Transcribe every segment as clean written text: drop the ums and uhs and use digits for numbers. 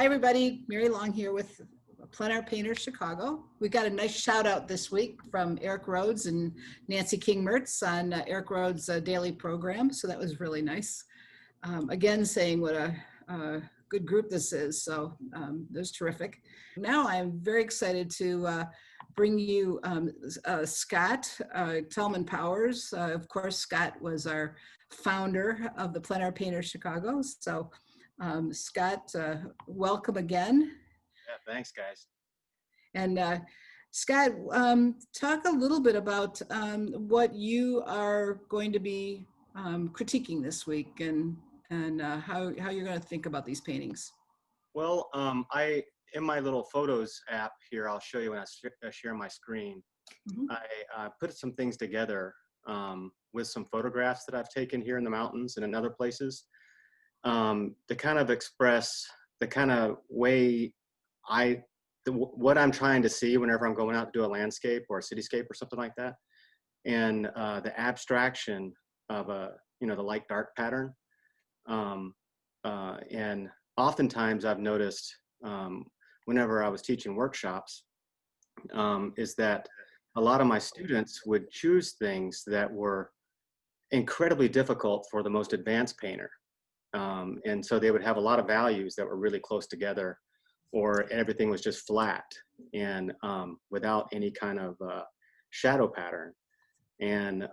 Hi, everybody. Mary Long here with Plein Air Painters Chicago. We got a nice shout out this week from Eric Rhodes and Nancy King-Mertz on Eric Rhodes' daily program. So that was really nice. Again, saying what a good group this is. So it was terrific. Now I'm very excited to bring you Scott Tallman Powers. Of course, Scott was our founder of the Plein Air Painters Chicago. So Scott, welcome again. Yeah, thanks, guys. And Scott, talk a little bit about what you are going to be critiquing this week and how you're going to think about these paintings. Well, in my little photos app here, I'll show you when I share my screen. Mm-hmm. I put some things together with some photographs that I've taken here in the mountains and in other places to kind of express the kind of way what I'm trying to see whenever I'm going out to do a landscape or a cityscape or something like that, and the abstraction of the light dark pattern. And oftentimes I've noticed whenever I was teaching workshops is that a lot of my students would choose things that were incredibly difficult for the most advanced painter. And so they would have a lot of values that were really close together, or everything was just flat and without any kind of shadow pattern. And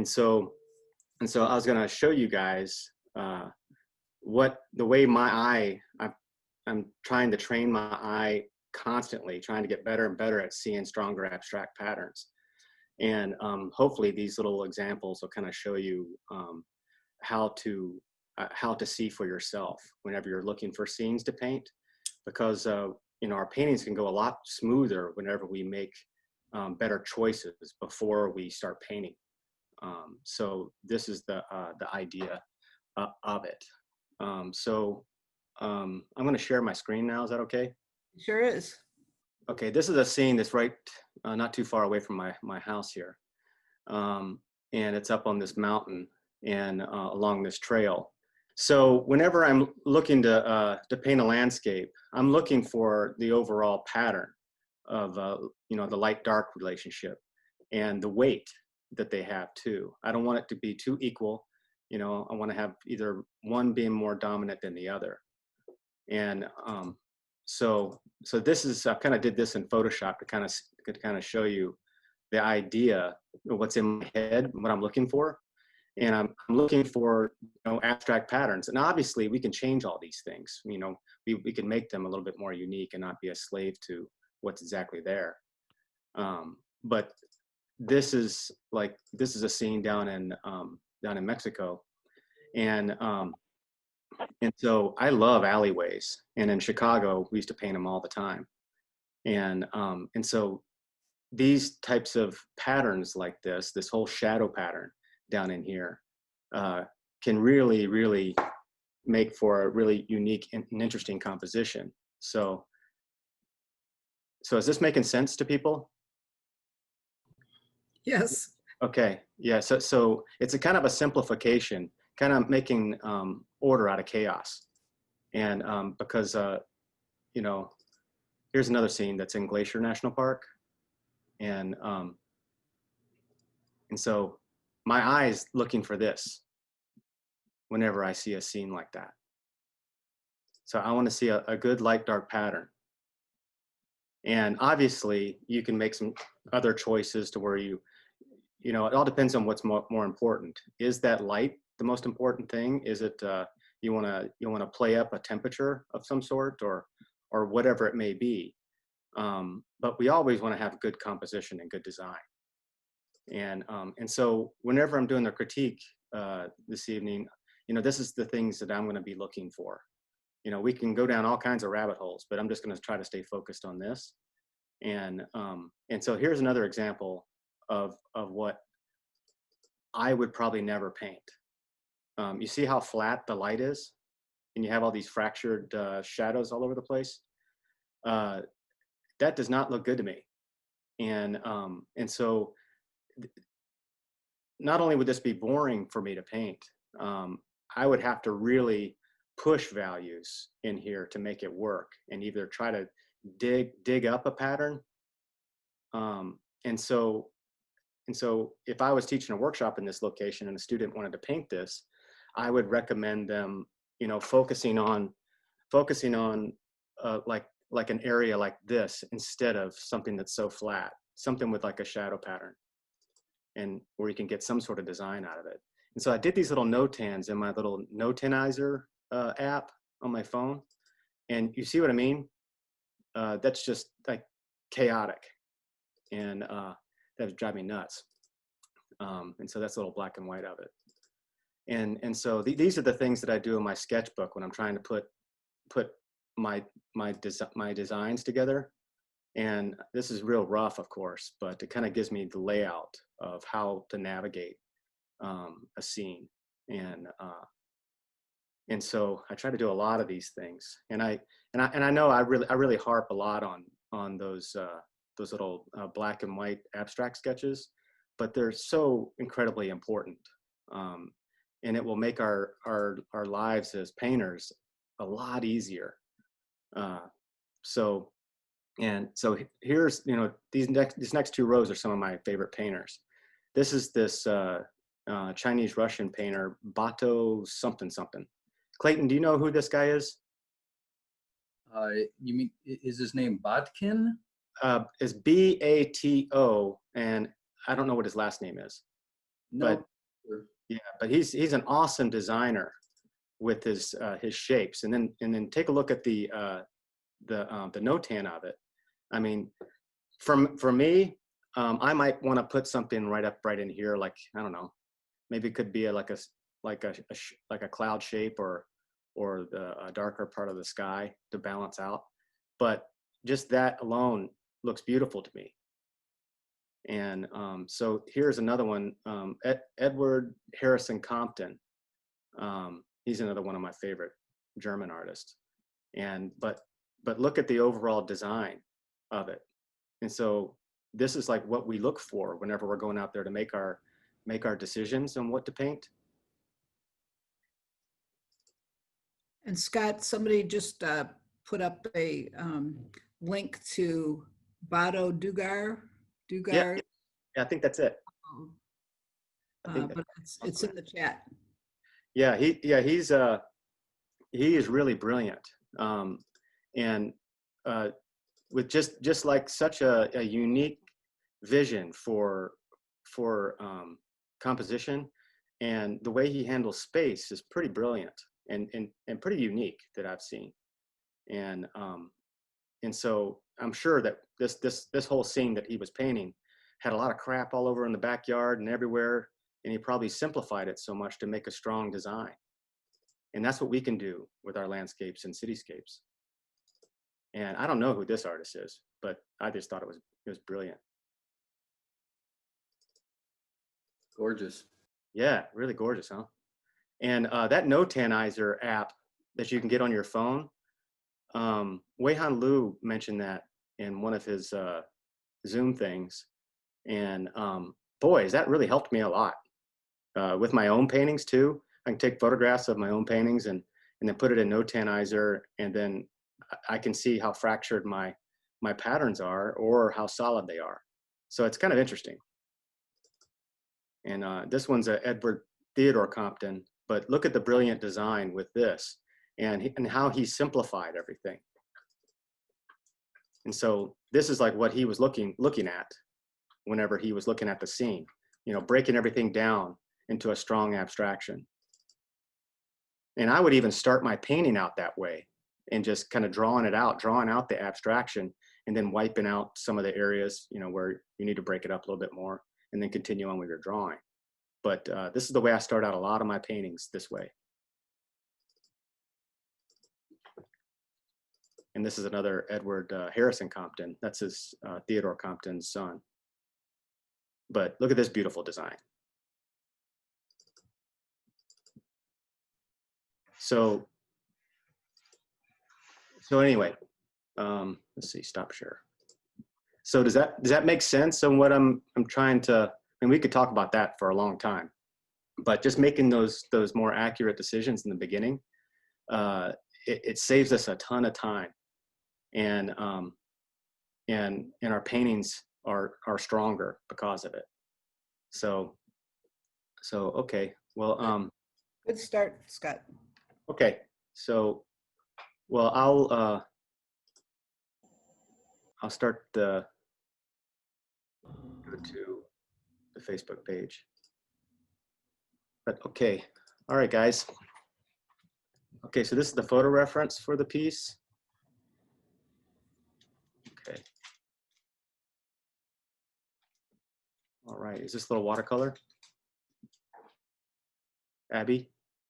so I was going to show you guys the way my eye, I'm trying to train my eye constantly, trying to get better and better at seeing stronger abstract patterns. And hopefully these little examples will kind of show you how to see for yourself whenever you're looking for scenes to paint, because our paintings can go a lot smoother whenever we make better choices before we start painting. So this is the idea of it. So I'm going to share my screen now. Is that okay? Sure is. Okay, this is a scene that's right not too far away from my house here, and it's up on this mountain and along this trail. So whenever I'm looking to paint a landscape, I'm looking for the overall pattern of the light-dark relationship and the weight that they have too. I don't want it to be too equal. I want to have either one being more dominant than the other. And so this is, I kind of did this in Photoshop to kind of show you the idea of what's in my head, what I'm looking for. And I'm looking for abstract patterns, and obviously we can change all these things. We can make them a little bit more unique and not be a slave to what's exactly there. But this is a scene down in Mexico, and so I love alleyways, and in Chicago we used to paint them all the time, and so these types of patterns like this whole shadow pattern down in here can really, really make for a really unique and interesting composition. So is this making sense to people? Yes. Okay, yeah, so it's a kind of a simplification, kind of making order out of chaos. And because, here's another scene that's in Glacier National Park. And so my eye's looking for this whenever I see a scene like that. So I want to see a good light dark pattern. And obviously you can make some other choices to where it all depends on what's more important. Is that light the most important thing? Is it you want to play up a temperature of some sort, or whatever it may be? But we always want to have good composition and good design. And so whenever I'm doing the critique this evening, this is the things that I'm going to be looking for. We can go down all kinds of rabbit holes, but I'm just going to try to stay focused on this. And so here's another example of what I would probably never paint. You see how flat the light is, and you have all these fractured shadows all over the place. That does not look good to me. And so not only would this be boring for me to paint, I would have to really push values in here to make it work, and either try to dig up a pattern. And so if I was teaching a workshop in this location and a student wanted to paint this, I would recommend them, you know, focusing on like an area like this instead of something that's so flat, something with like a shadow pattern, and where you can get some sort of design out of it. And so I did these little notans in my little notanizer app on my phone, and you see what I mean? That's just like chaotic, and that would drive me nuts. And so that's a little black and white of it. And so these are the things that I do in my sketchbook when I'm trying to put my designs together. And this is real rough, of course, but it kind of gives me the layout of how to navigate a scene. And so I try to do a lot of these things. And I know I really harp a lot on those little black and white abstract sketches, but they're so incredibly important. And it will make our lives as painters a lot easier. So here's, you know, these next two rows are some of my favorite painters. This is this Chinese Russian painter, Bato something. Clayton, do you know who this guy is? You mean, is his name Botkin? It's B-A-T-O, and I don't know what his last name is. No. But yeah, but he's an awesome designer with his shapes. And then take a look at the notan of it. I mean, for me, I might want to put something right in here, like, I don't know, maybe it could be like a cloud shape or a darker part of the sky to balance out. But just that alone looks beautiful to me. And so here's another one, Edward Harrison Compton. He's another one of my favorite German artists. And but look at the overall design of it. And so this is like what we look for whenever we're going out there to make our decisions on what to paint. And Scott, somebody just put up a link to Bado Dugar. Yeah, I think that's it. But it's in the chat. Yeah, he is really brilliant, and with just like such a unique vision for composition, and the way he handles space is pretty brilliant and pretty unique that I've seen. And so I'm sure that this whole scene that he was painting had a lot of crap all over in the backyard and everywhere, and he probably simplified it so much to make a strong design. And that's what we can do with our landscapes and cityscapes. And I don't know who this artist is, but I just thought it was brilliant. Gorgeous. Yeah, really gorgeous, huh? And that Notanizer app that you can get on your phone, Wei-Han Liu mentioned that in one of his Zoom things. And boy, has that really helped me a lot with my own paintings too. I can take photographs of my own paintings and then put it in Notanizer, and then I can see how fractured my patterns are or how solid they are. So it's kind of interesting. And this one's a Edward Theodore Compton, but look at the brilliant design with this and how he simplified everything. And so this is like what he was looking at whenever he was looking at the scene, you know, breaking everything down into a strong abstraction. And I would even start my painting out that way and just kind of drawing out the abstraction, and then wiping out some of the areas, you know, where you need to break it up a little bit more, and then continue on with your drawing. But this is the way I start out a lot of my paintings, this way. And this is another Edward Harrison Compton. That's his Theodore Compton's son. But look at this beautiful design. So anyway, let's see, stop share. So does that make sense on what I'm trying to, and we could talk about that for a long time, but just making those more accurate decisions in the beginning it saves us a ton of time, and our paintings are stronger because of it. So okay, well, Good start, Scott. okay, so well, I'll start go to the Facebook page. But okay, all right, guys. Okay, so this is the photo reference for the piece. Okay. All right, is this little watercolor? Abby,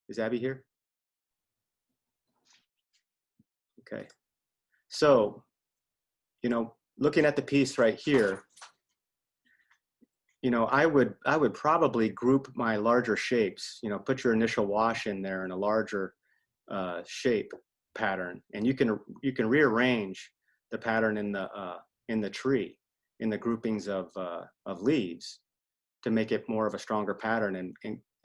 is Abby here? Okay, so, you know, looking at the piece right here, you know, I would probably group my larger shapes, you know, put your initial wash in there in a larger shape pattern, and you can rearrange the pattern in the tree, in the groupings of leaves, to make it more of a stronger pattern.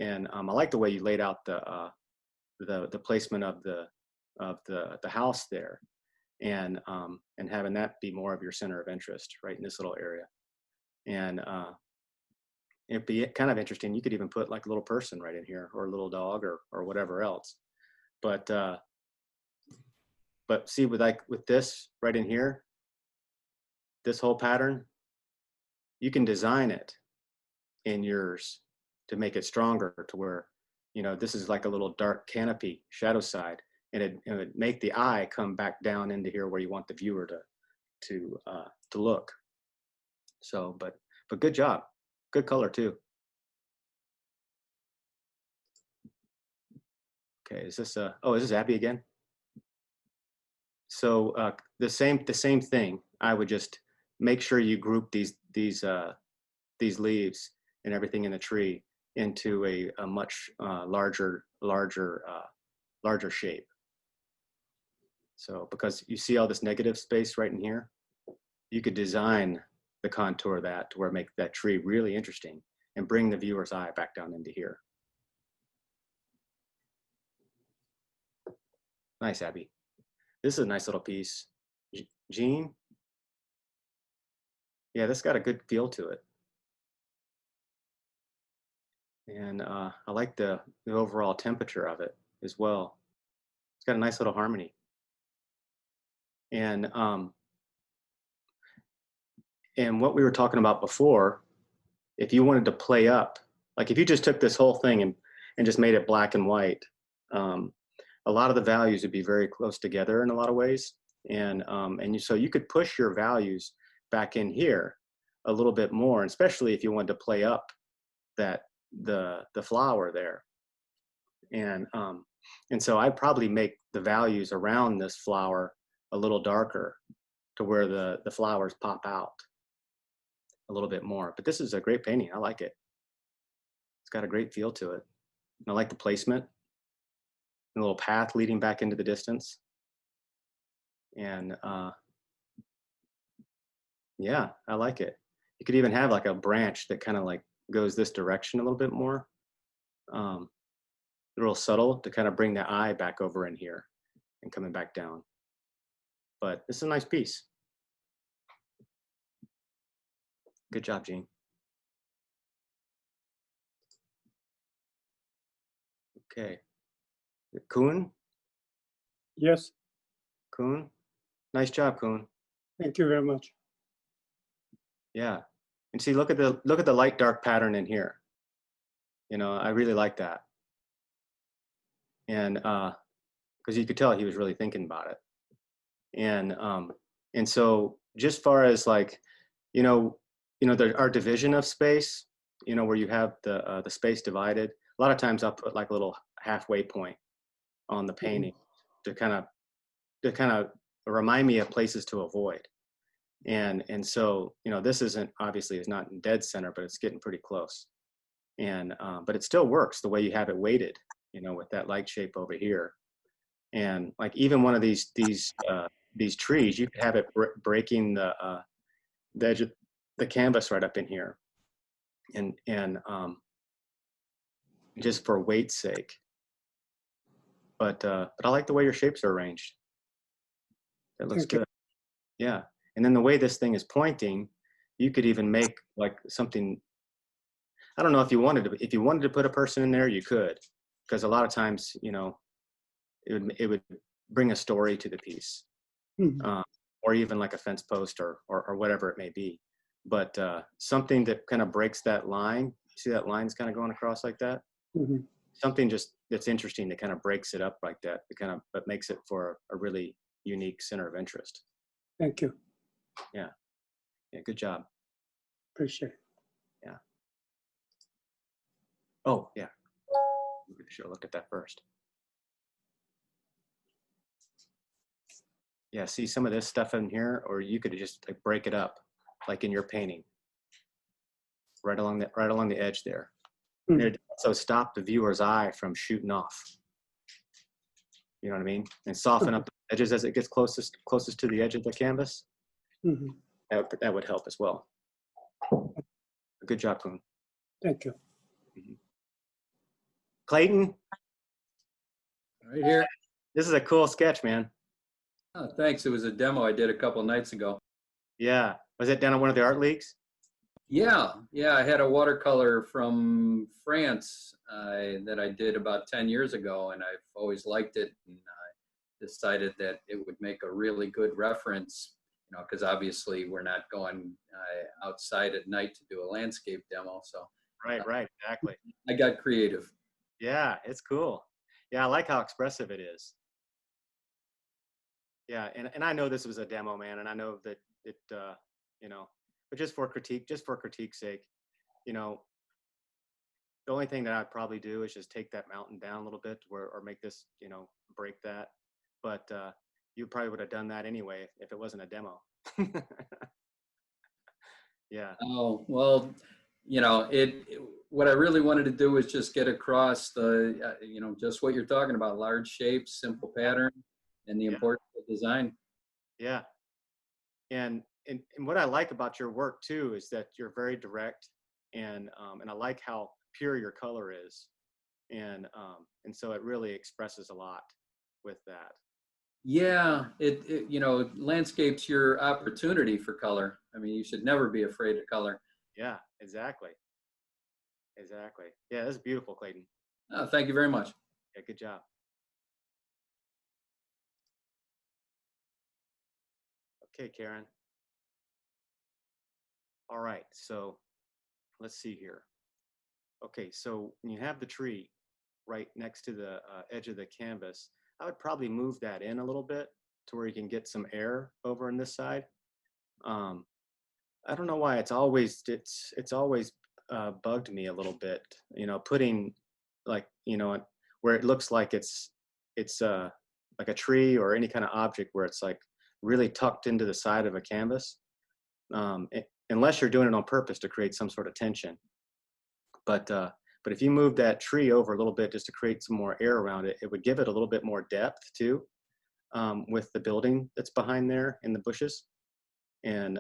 And I like the way you laid out the placement of the house there, and having that be more of your center of interest right in this little area. And it'd be kind of interesting. You could even put like a little person right in here, or a little dog, or whatever else. But see, with this right in here, this whole pattern, you can design it in yours to make it stronger, to where, you know, this is like a little dark canopy shadow side, and it'd make the eye come back down into here where you want the viewer to look. So, but good job, good color too. Okay, is this is this Abby again? So the same thing. I would just make sure you group these leaves and everything in the tree into a much larger shape. So because you see all this negative space right in here, you could design the contour of that to where make that tree really interesting and bring the viewer's eye back down into here. Nice, Abby. This is a nice little piece. Jean? Yeah, this got a good feel to it. And I like the overall temperature of it as well. It's got a nice little harmony. And what we were talking about before, if you wanted to play up, like if you just took this whole thing and just made it black and white, a lot of the values would be very close together in a lot of ways. And so you could push your values back in here a little bit more, especially if you wanted to play up that the flower there. And so I'd probably make the values around this flower a little darker, to where the flowers pop out a little bit more. But this is a great painting. I like it. It's got a great feel to it. And I like the placement, a little path leading back into the distance. And yeah, I like it. You could even have like a branch that kind of like goes this direction a little bit more. Real subtle, to kind of bring the eye back over in here and coming back down. But this is a nice piece. Good job, Jean. Okay. Kuhn? Yes, Kuhn? Nice job, Kuhn. thank you very much. Yeah. And see, look at the light dark pattern in here. You know, I really like that. And because you could tell he was really thinking about it. And so just far as like, you know, our division of space, you know, where you have the space divided, a lot of times I'll put like a little halfway point on the painting to kind of remind me of places to avoid. And so, you know, this obviously is not in dead center, but it's getting pretty close. And but it still works the way you have it weighted, you know, with that light shape over here. And like even one of these trees, you could have it breaking the edge of the canvas right up in here, and just for weight's sake. but I like the way your shapes are arranged. That looks Thank you. good. Yeah. And then the way this thing is pointing, you could even make like something, I don't know if you wanted to put a person in there, you could, because a lot of times, you know, it would bring a story to the piece, Mhm, or even like a fence post or whatever it may be. But something that kind of breaks that line, see that line's kind of going across like that? mhm. Something just that's interesting that kind of breaks it up like that, but makes it for a really unique center of interest. Thank you. Yeah. Yeah. Good job. Appreciate it. Yeah. Oh, yeah. We should have looked at that first. Yeah, see some of this stuff in here, or you could just like break it up, like in your painting, right along the edge there. And Mhm. it also stop the viewer's eye from shooting off. You know what I mean? And soften up the edges as it gets closest to the edge of the canvas. Mhm. That would help as well. Good job, Kuhn. Thank you. Clayton, Right here. this is a cool sketch, man. Oh, thanks. It was a demo I did a couple nights ago. Yeah. Was it down at one of the art leagues? Yeah, yeah. I had a watercolor from France that I did about 10 years ago, and I've always liked it. And I decided that it would make a really good reference, you know, because obviously we're not going outside at night to do a landscape demo. So Right, exactly. I got creative. Yeah, it's cool. Yeah, I like how expressive it is. Yeah, and I know this was a demo, man, and I know that it, you know, but just for critique's sake, you know, the only thing that I'd probably do is just take that mountain down a little bit, or make this, you know, break that. But you probably would have done that anyway if it wasn't a demo. Yeah, Oh, well, you know, what I really wanted to do was just get across the, you know, just what you're talking about, large shapes, simple pattern, and the yeah, importance of design. yeah. And what I like about your work too is that you're very direct, and I like how pure your color is, and so it really expresses a lot with that. Yeah, you know, landscape's your opportunity for color. I mean, you should never be afraid of color. Yeah, exactly. Exactly. Yeah, that's beautiful, Clayton. Oh, thank you very much. Yeah, good job. Okay, Karen. All right, so let's see here. Okay, so when you have the tree right next to the edge of the canvas, I would probably move that in a little bit to where you can get some air over on this side. Um, I don't know why it's always bugged me a little bit, you know, putting like, you know, where it looks like it's like a tree or any kind of object where it's like really tucked into the side of a canvas, unless you're doing it on purpose to create some sort of tension. But if you move that tree over a little bit just to create some more air around it, it would give it a little bit more depth too, with the building that's behind there in the bushes. And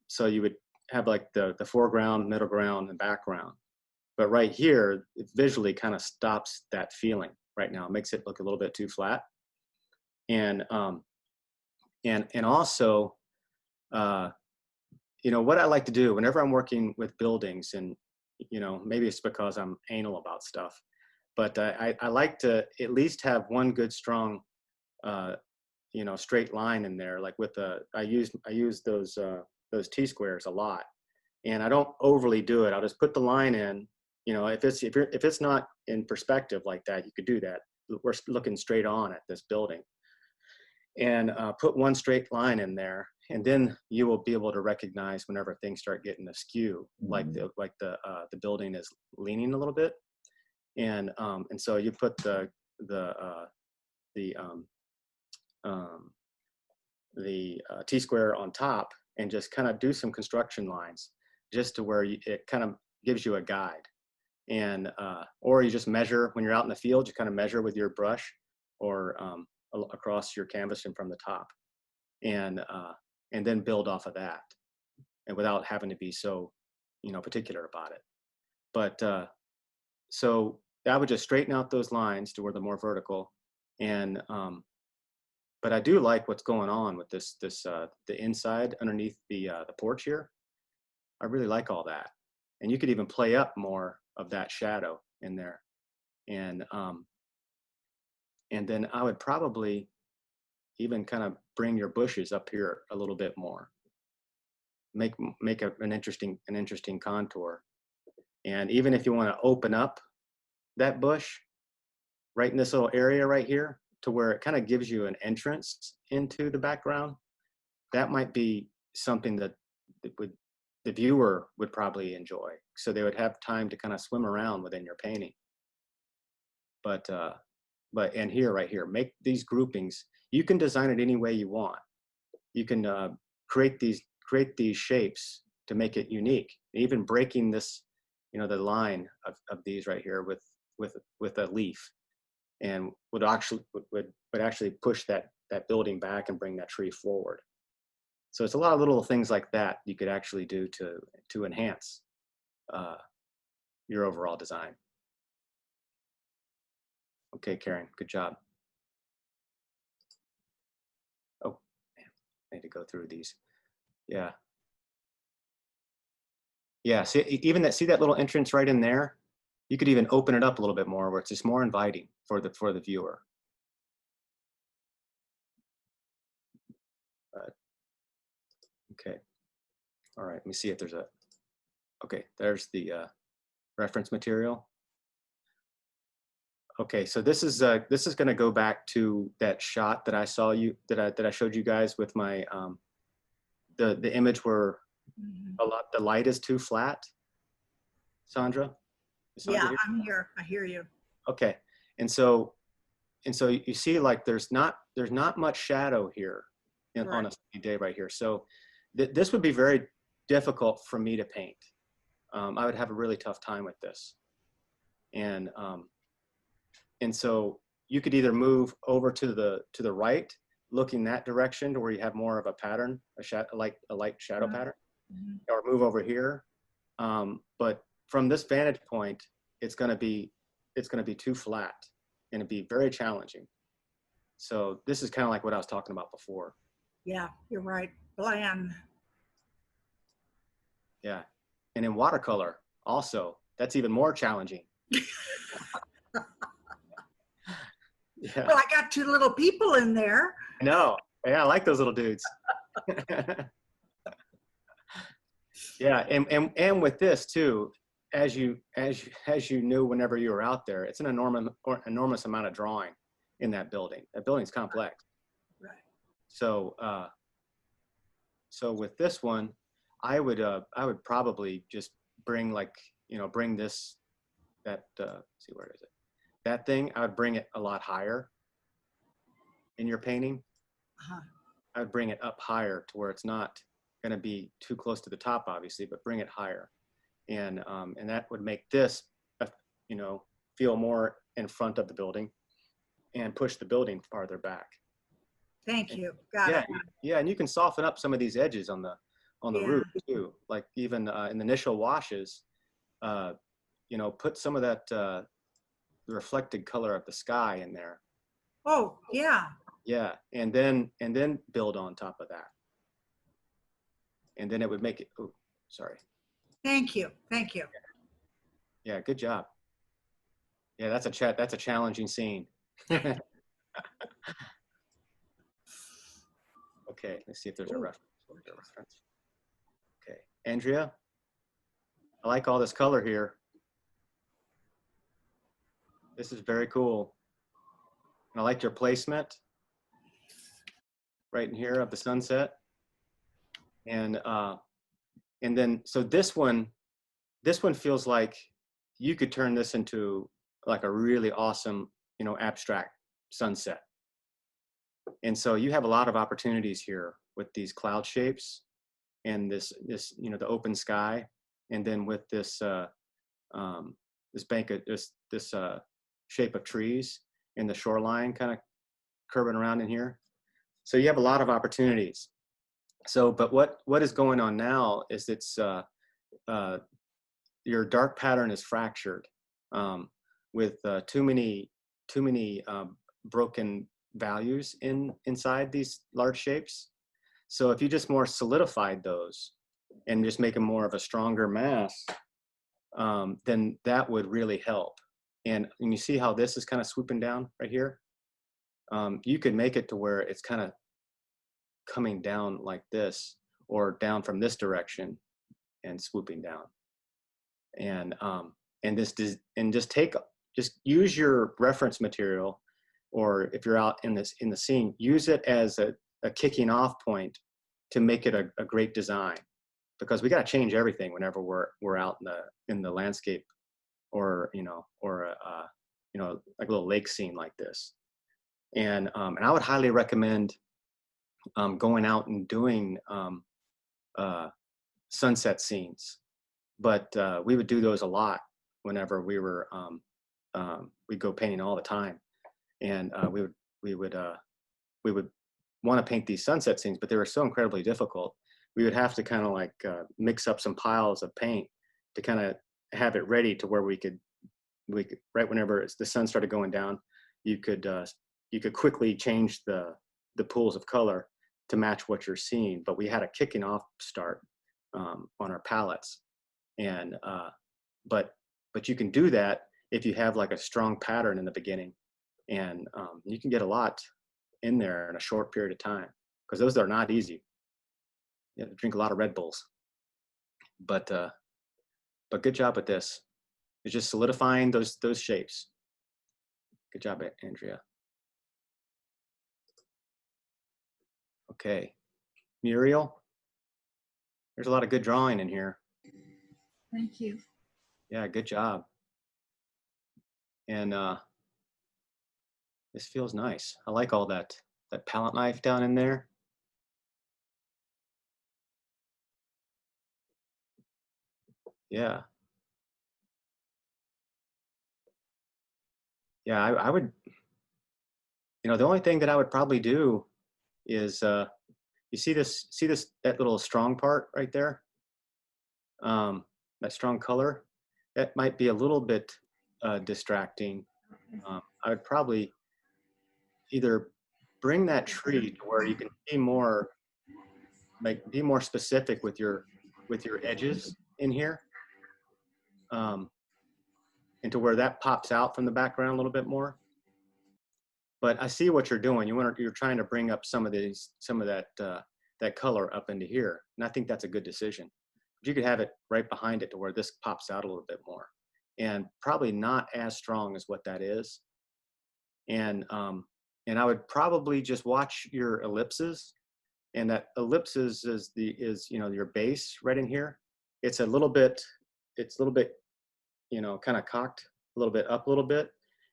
so you would have like the foreground, middle ground, and background. But right here, it visually kind of stops that feeling right now. It makes it look a little bit too flat. And and also, uh, you know, what I like to do whenever I'm working with buildings, and you know, maybe it's because I'm anal about stuff, but I like to at least have one good strong, uh, you know, straight line in there. Like with I use those T-squares a lot, and I don't overly do it. I'll just put the line in. You know, if it's not in perspective like that, you could do that. We're looking straight on at this building, and put one straight line in there, and then you will be able to recognize whenever things start getting askew, like the building is leaning a little bit, and so you put the the um, um, T-square on top and just kind of do some construction lines, just to where it kind of gives you a guide, and or you just measure when you're out in the field. You kind of measure with your brush, or across your canvas and from the top, and then build off of that, and without having to be so, you know, particular about it. But so I would just straighten out those lines to where they're more vertical, And but I do like what's going on with this the inside underneath the porch here. I really like all that, and you could even play up more of that shadow in there, and then I would probably even kind of bring your bushes up here a little bit more, make an interesting contour. And even if you want to open up that bush right in this little area right here to where it kind of gives you an entrance into the background, that might be something that the viewer would probably enjoy. So they would have time to kind of swim around within your painting. But and here, right here, make these groupings. You can design it any way you want. You can create these shapes to make it unique. Even breaking this, the line of these right here with a leaf, and would actually push that building back and bring that tree forward. So it's a lot of little things like that you could actually do to enhance your overall design. Okay, Karen, good job. Oh, man, I need to go through these. Yeah. Yeah, see that little entrance right in there? You could even open it up a little bit more where it's just more inviting for the viewer. Okay. All right, let me see if there's okay, there's the reference material. Okay, so this is going to go back to that shot that I showed you guys with my the image where the light is too flat. Sandra? Is Sandra Yeah, here? I'm here. I hear you. Okay, and so you see, like, there's not much shadow here on a sunny day right here. So this would be very difficult for me to paint. I would have a really tough time with this, and so you could either move over to the right, looking that direction to where you have more of a pattern, a light shadow pattern, or move over here. But from this vantage point, it's going to be too flat, and it'd be very challenging. So this is kind of like what I was talking about before. Yeah, you're right. Bland. Yeah, and in watercolor also, that's even more challenging. Yeah. Well, I got two little people in there. I know. Yeah, I like those little dudes. Yeah, and with this too, as you knew whenever you were out there, it's an enormous amount of drawing in that building. That building's complex. Right. So so with this one, I would probably just bring this see, where is it? That thing, I would bring it a lot higher in your painting. I would bring it up higher to where it's not going to be too close to the top, obviously, but bring it higher, and that would make this, feel more in front of the building, and push the building farther back. Thank you. Got it. Yeah, and you can soften up some of these edges on the roof too, like even in the initial washes, put some of that the reflected color of the sky in there. Oh, yeah. Yeah, and then build on top of that. And then it would make it, oh, sorry. Thank you. Thank you. Yeah, good job. Yeah, that's a challenging scene. Okay, let's see if there's a reference. Okay, Andrea, I like all this color here. This is very cool. And I like your placement right in here of the sunset. And then, so this one feels like you could turn this into like a really awesome, abstract sunset. And so you have a lot of opportunities here with these cloud shapes and this the open sky, and then with this this bank of this shape of trees and the shoreline kind of curving around in here. So you have a lot of opportunities. So, but what is going on now is it's your dark pattern is fractured with too many broken values inside these large shapes. So if you just more solidified those and just make them more of a stronger mass, then that would really help. And you see how this is kind of swooping down right here? You could make it to where it's kind of coming down like this, or down from this direction and swooping down. And just use your reference material, or if you're out in the scene, use it as a kicking off point to make it a great design, because we got to change everything whenever we're out in the landscape, or like a little lake scene like this. And I would highly recommend going out and doing sunset scenes, but we would do those a lot whenever we were we'd go painting all the time, and we would want to paint these sunset scenes, but they were so incredibly difficult. We would have to kind of like mix up some piles of paint to kind of have it ready to where we could right whenever the sun started going down, you could quickly change the pools of color to match what you're seeing. But we had a kicking off start on our palettes, and but you can do that if you have like a strong pattern in the beginning, and you can get a lot in there in a short period of time, because those are not easy. You have to drink a lot of Red Bulls. But good job with this. It's just solidifying those shapes. Good job, Andrea. Okay, Muriel, there's a lot of good drawing in here. Thank you. Yeah, good job. And this feels nice. I like all that palette knife down in there. Yeah. Yeah, I would, the only thing that I would probably do is, you see that little strong part right there? That strong color, that might be a little bit distracting. I would probably either bring that tree to where you can be more, be more specific with your edges in here, and to where that pops out from the background a little bit more. But I see what you're doing. You're trying to bring up some of that color up into here, and I think that's a good decision. But you could have it right behind it to where this pops out a little bit more, and probably not as strong as what that is. And I would probably just watch your ellipses, and that ellipses is your base right in here. It's a little bit, kind of cocked a little bit up a little bit,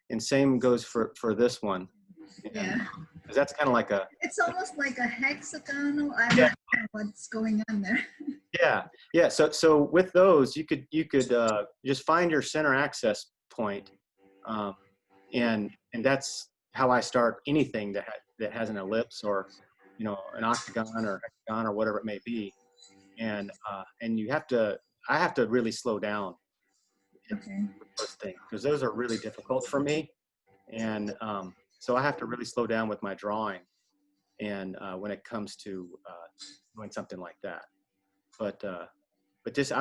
and same goes for this one. Yeah. Because that's kind of like It's almost like a hexagonal. I don't Yeah. know what's going on there. Yeah. So with those, you could just find your center access point, and that's how I start anything that has an ellipse, or an octagon or hexagon or whatever it may be, and I have to really slow down Okay. with those things, because those are really difficult for me, and so I have to really slow down with my drawing, and when it comes to doing something like that. But I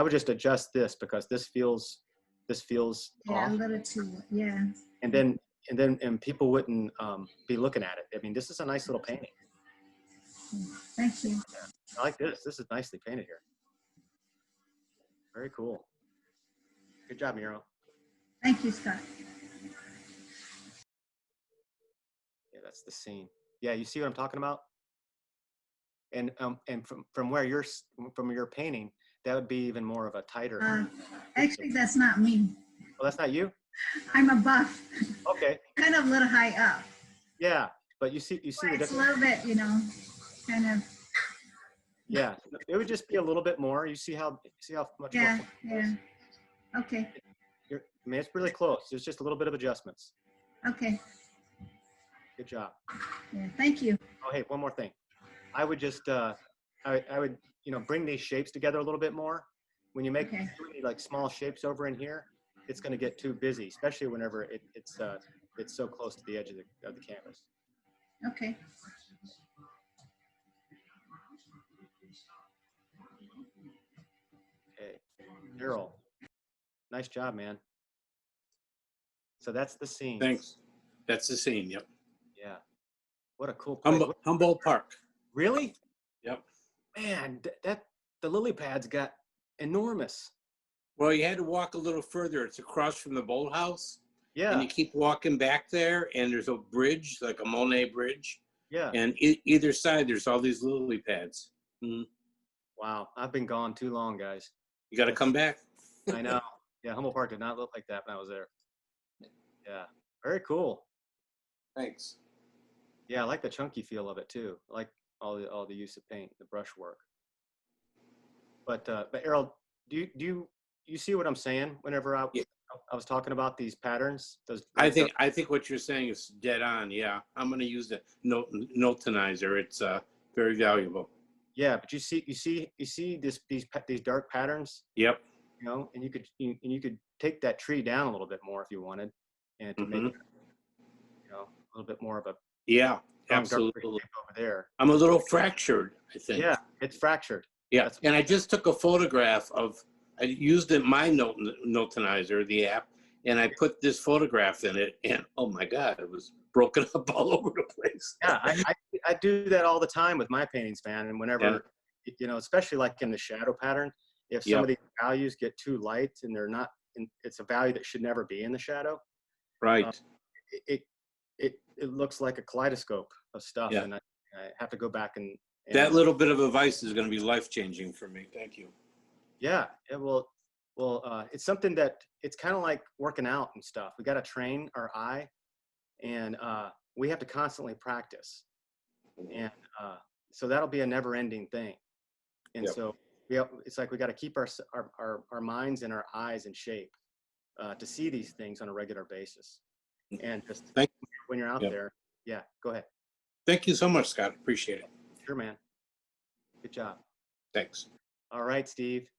would just adjust this, because this feels Yeah, off, a little too. Yeah. and then people wouldn't be looking at it. I mean, this is a nice little painting. Thank you. I like this. This is nicely painted here. Very cool. Good job, Miro. Thank you, Scott. Yeah, that's the scene. Yeah, you see what I'm talking about? And from where from your painting, that would be even more of a tighter. Actually, that's not me. Oh, that's not you? I'm a buff. Okay. Kind of a little high up. Yeah, but you see the It's a difference. little bit, kind of. Yeah, it would just be a little bit more. You see how much Yeah, more? yeah. Okay, I mean, it's really close. There's just a little bit of adjustments. okay. Good job. Yeah, thank you. Oh, hey, one more thing. I would just, I would, bring these shapes together a little bit more. When you make Okay. too many like small shapes over in here, it's going to get too busy, especially whenever it's it's so close to the edge of the canvas. Okay. Okay, Daryl, nice job, man. So that's the scene. Thanks. That's the scene. Yep. Yeah. What a cool place. Humboldt Park. Really? Yep. Man, the lily pads got enormous. Well, you had to walk a little further. It's across from the boathouse. Yeah. And you keep walking back there, and there's a bridge, like a Monet bridge. Yeah. And either side, there's all these lily pads. Wow. I've been gone too long, guys. You got to come back. I know. Yeah. Humboldt Park did not look like that when I was there. Yeah. Very cool. Thanks. Yeah. I like the chunky feel of it too. I like all the use of paint, the brush work. But Errol, do you see what I'm saying whenever I was talking about these patterns? I think what you're saying is dead on. Yeah, I'm going to use the Notonizer. It's very valuable. Yeah, but you see these dark patterns. Yep. You know, and you could take that tree down a little bit more if you wanted, and to make it, you know, a little bit more of a absolutely over there. I'm a little fractured, I think. Yeah, it's fractured. Yeah, and I just took a photograph of. I used my Notonizer, the app, and I put this photograph in it, and oh my God, it was broken up all over the place. Yeah, I do that all the time with my paintings, man. And whenever, you know, especially like in the shadow pattern, if some of these values get too light and they're not, it's a value that should never be in the shadow. Right. It looks like a kaleidoscope of stuff, and I have to go back and that little bit of advice is going to be life-changing for me. Thank you. Yeah, well, it's something that it's kind of like working out and stuff. We got to train our eye, and we have to constantly practice, and so that'll be a never-ending thing. And so it's like we got to keep our minds and our eyes in shape to see these things on a regular basis. And just when you're out there, go ahead. Thank you so much, Scott. Appreciate it. Sure, man. Good job. Thanks. All right, Steve.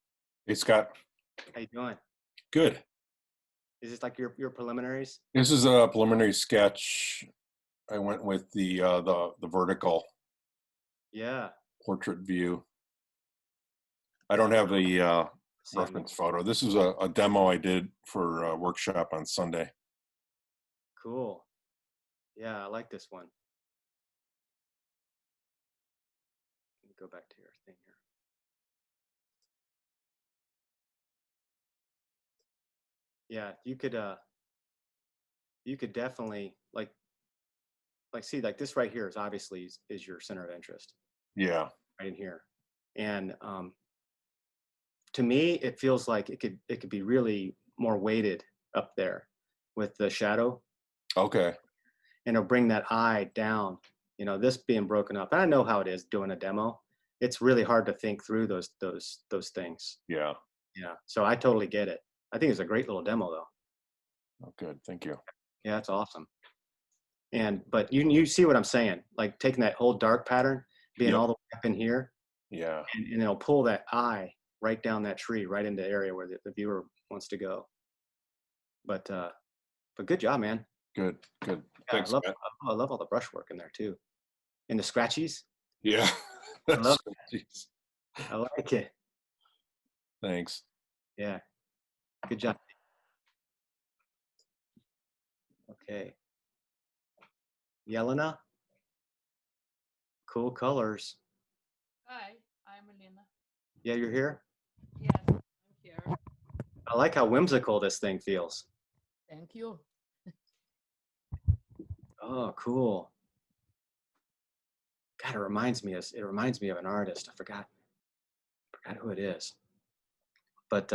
Hey, Scott. How you doing? Good. Is this like your preliminaries? This is a preliminary sketch. I went with the vertical portrait view. I don't have the reference photo. This is a demo I did for a workshop on Sunday. Cool. Yeah, I like this one. Let me go back to your thing here. Yeah, you could definitely like see like this right here is obviously is your center of interest. Yeah. Right in here. And to me it feels like it could be really more weighted up there with the shadow. Okay. And it'll bring that eye down, you know, this being broken up. And I know how it is doing a demo. It's really hard to think through those things. Yeah. Yeah. So I totally get it. I think it's a great little demo though. Oh, good. Thank you. Yeah, that's awesome. But you see what I'm saying? Like taking that whole dark pattern, being all the way up in here. Yeah. And it'll pull that eye right down that tree, right into the area where the viewer wants to go. But good job, man. Good. Yeah, Thanks, I love all the brushwork in there too. And the scratchies. Yeah. I love it. I like it. Thanks. Yeah. Good job. Okay. Yelena. Cool colors. Hi, I'm Elena. Yeah, you're here? Yes, I'm here. I like how whimsical this thing feels. Thank you. Oh, cool. God, it reminds me of an artist. I forgot who it is. But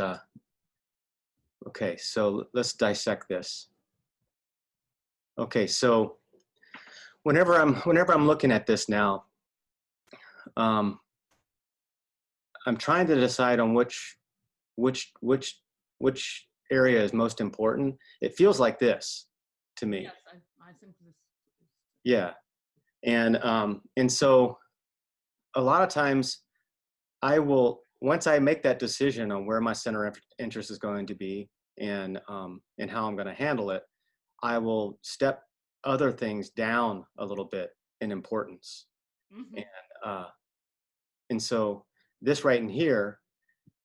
okay, so let's dissect this. Okay, so whenever I'm looking at this now, I'm trying to decide on which area is most important. It feels like this to me. Yes, I think this. Yeah, and so a lot of times I will, once I make that decision on where my center of interest is going to be and how I'm going to handle it, I will step other things down a little bit in importance. Mhm. And so this right in here,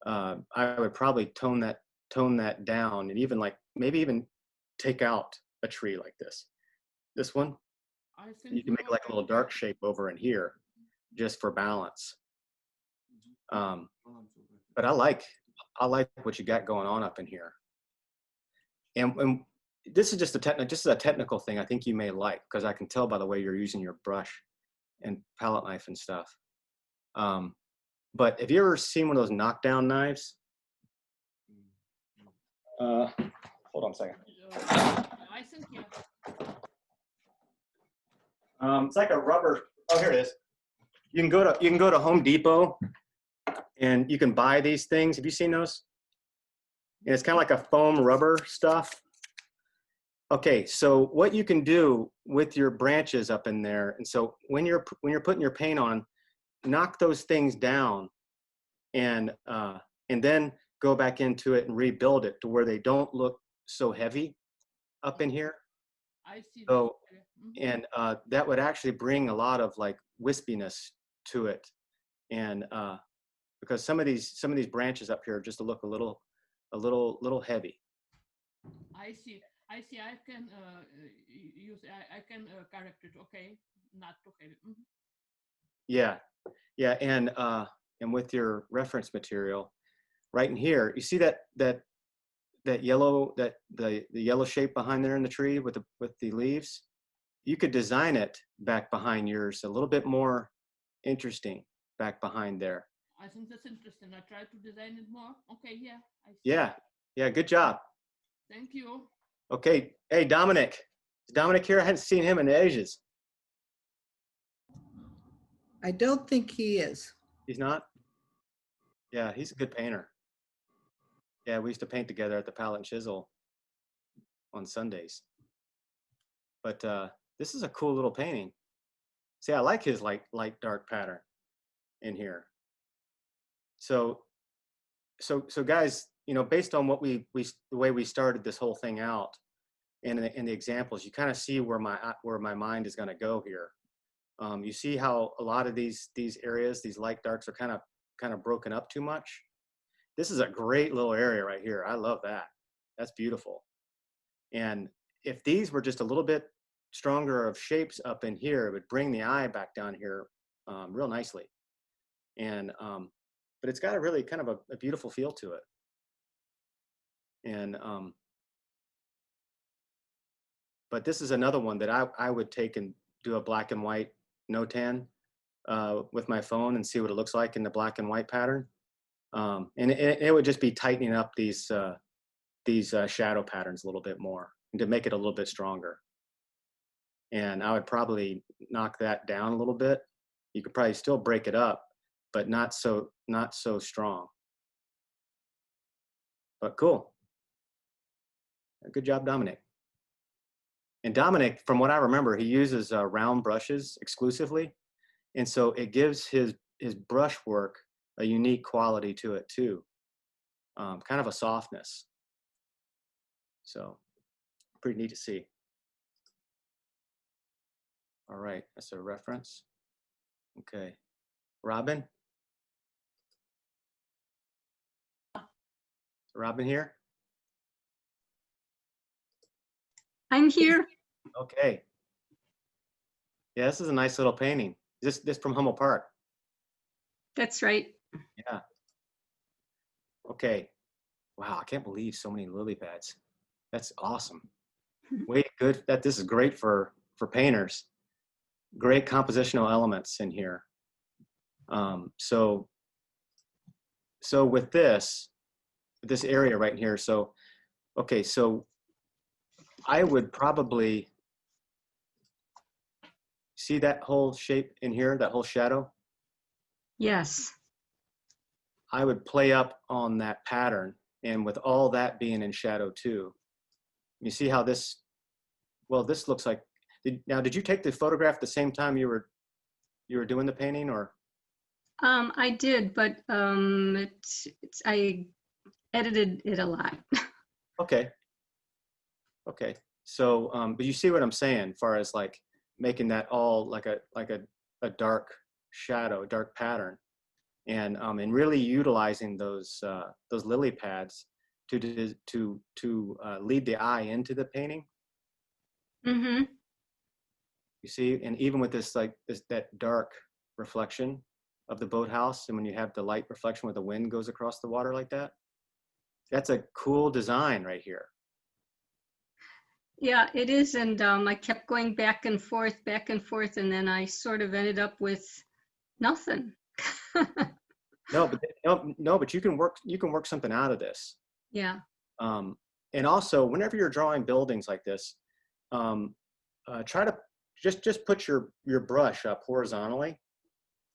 I would probably tone that down, and even like maybe even take out a tree like this. This one, I think you can make like a little dark shape over in here just for balance. But I like what you got going on up in here. And this is just a technical thing I think you may like, because I can tell by the way you're using your brush and palette knife and stuff. But have you ever seen one of those knockdown knives? Hold on a second. I think yeah. It's like a rubber. Oh, here it is. You can go to Home Depot, and you can buy these things. Have you seen those? And it's kind of like a foam rubber stuff. Okay, so what you can do with your branches up in there, and so when you're putting your paint on, knock those things down, and then go back into it and rebuild it to where they don't look so heavy up in here. I see. So, Mhm. and that would actually bring a lot of like wispiness to it, and because some of these branches up here just look a little heavy. I see. I see. I can use. I can correct it. Okay, not too heavy. Mhm. Yeah, yeah, and with your reference material, right in here, you see that yellow the yellow shape behind there in the tree with the leaves. You could design it back behind yours a little bit more interesting back behind there. I think that's interesting. I try to design it more. Okay, yeah. I see. Yeah, yeah, good job. Thank you. Okay, hey Dominic, is Dominic here? I hadn't seen him in ages. I don't think he is. He's not? Yeah, he's a good painter. Yeah, we used to paint together at the Palette and Chisel on Sundays. But this is a cool little painting. See, I like his light dark pattern in here. So guys, based on what the way we started this whole thing out, and in the examples, you kind of see where my mind is going to go here. You see how a lot of these areas, these light darks, are kind of broken up too much. This is a great little area right here. I love that. That's beautiful. And if these were just a little bit stronger of shapes up in here, it would bring the eye back down here real nicely. And but it's got a really kind of a beautiful feel to it. And but this is another one that I would take and do a black and white no tan with my phone and see what it looks like in the black and white pattern. And it would just be tightening up these shadow patterns a little bit more and to make it a little bit stronger. And I would probably knock that down a little bit. You could probably still break it up, but not so strong. But cool. Good job, Dominic. And Dominic, from what I remember, he uses round brushes exclusively. And so it gives his brush work a unique quality to it too. Kind of a softness. So pretty neat to see. All right, that's a reference. Okay, Robin? Robin here? I'm here. Okay. Yeah, this is a nice little painting. This from Hummel Park. That's right. Yeah. Okay. Wow, I can't believe so many lily pads. That's awesome. Way good. This is great for painters. Great compositional elements in here. So with this area right here, so okay, so I would probably see that whole shape in here, that whole shadow. Yes. I would play up on that pattern, and with all that being in shadow too. You see how this looks like. Did you take the photograph the same time you were doing the painting, or? I did, but I edited it a lot. Okay. Okay. So, but you see what I'm saying, as far as like making that all like a dark shadow, dark pattern, and really utilizing those lily pads to lead the eye into the painting. Mm-hmm. You see, and even with this that dark reflection of the boathouse, and when you have the light reflection where the wind goes across the water like that, that's a cool design right here. Yeah, it is. And I kept going back and forth, and then I sort of ended up with nothing. No, but you can work something out of this. Yeah. And also, whenever you're drawing buildings like this, try to just put your brush up horizontally,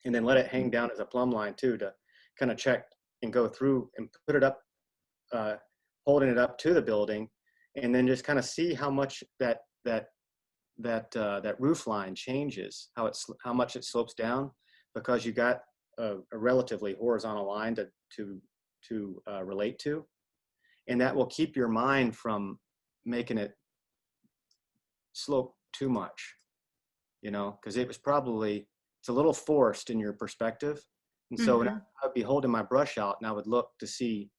and then let it hang down as a plumb line too, to kind of check and go through and put it up, holding it up to the building, and then just kind of see how much that roof line changes, how much it slopes down, because you got a relatively horizontal line to relate to, and that will keep your mind from making it slope too much, because it's a little forced in your perspective. And so when I would be holding my brush out and I would look to see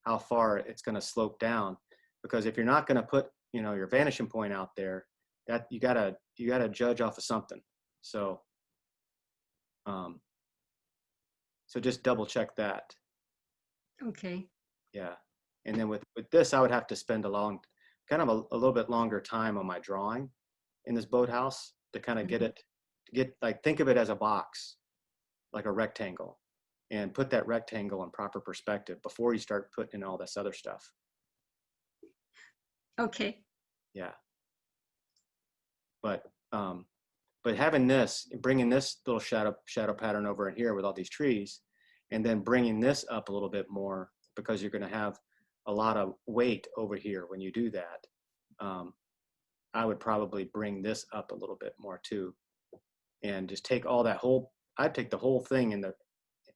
how far it's going to slope down, because if you're not going to put your vanishing point out there, that you gotta judge off of something. So so just double check that. Okay. Yeah. And then with this, I would have to spend a little bit longer time on my drawing in this boathouse to kind of think of it as a box, like a rectangle, and put that rectangle in proper perspective before you start putting in all this other stuff. Okay. Yeah. But having bringing this little shadow pattern over in here with all these trees, and then bringing this up a little bit more, because you're going to have a lot of weight over here when you do that. I would probably bring this up a little bit more too, and just take I'd take the whole thing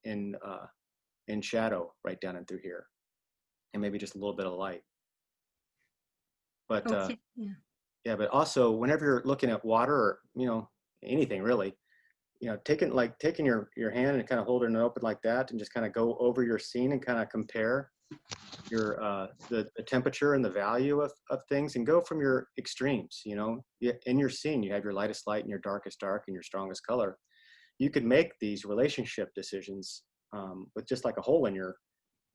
in shadow right down and through here, and maybe just a little bit of light. But Okay. Yeah. yeah, but also whenever you're looking at water, or anything really, taking your hand and kind of holding it open like that, and just kind of go over your scene and kind of compare your the temperature and the value of things, and go from your extremes. In your scene, you have your lightest light and your darkest dark and your strongest color. You could make these relationship decisions with just like a hole in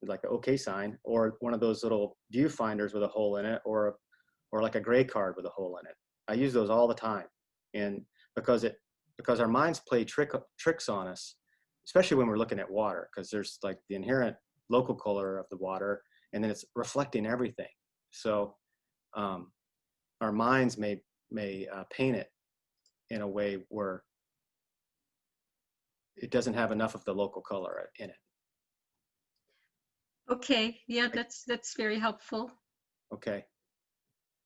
like an OK sign, or one of those little viewfinders with a hole in it, or like a gray card with a hole in it. I use those all the time, and because our minds play tricks on us, especially when we're looking at water, because there's like the inherent local color of the water, and then it's reflecting everything. So our minds may paint it in a way where it doesn't have enough of the local color in it. Okay. Yeah, that's very helpful. Okay.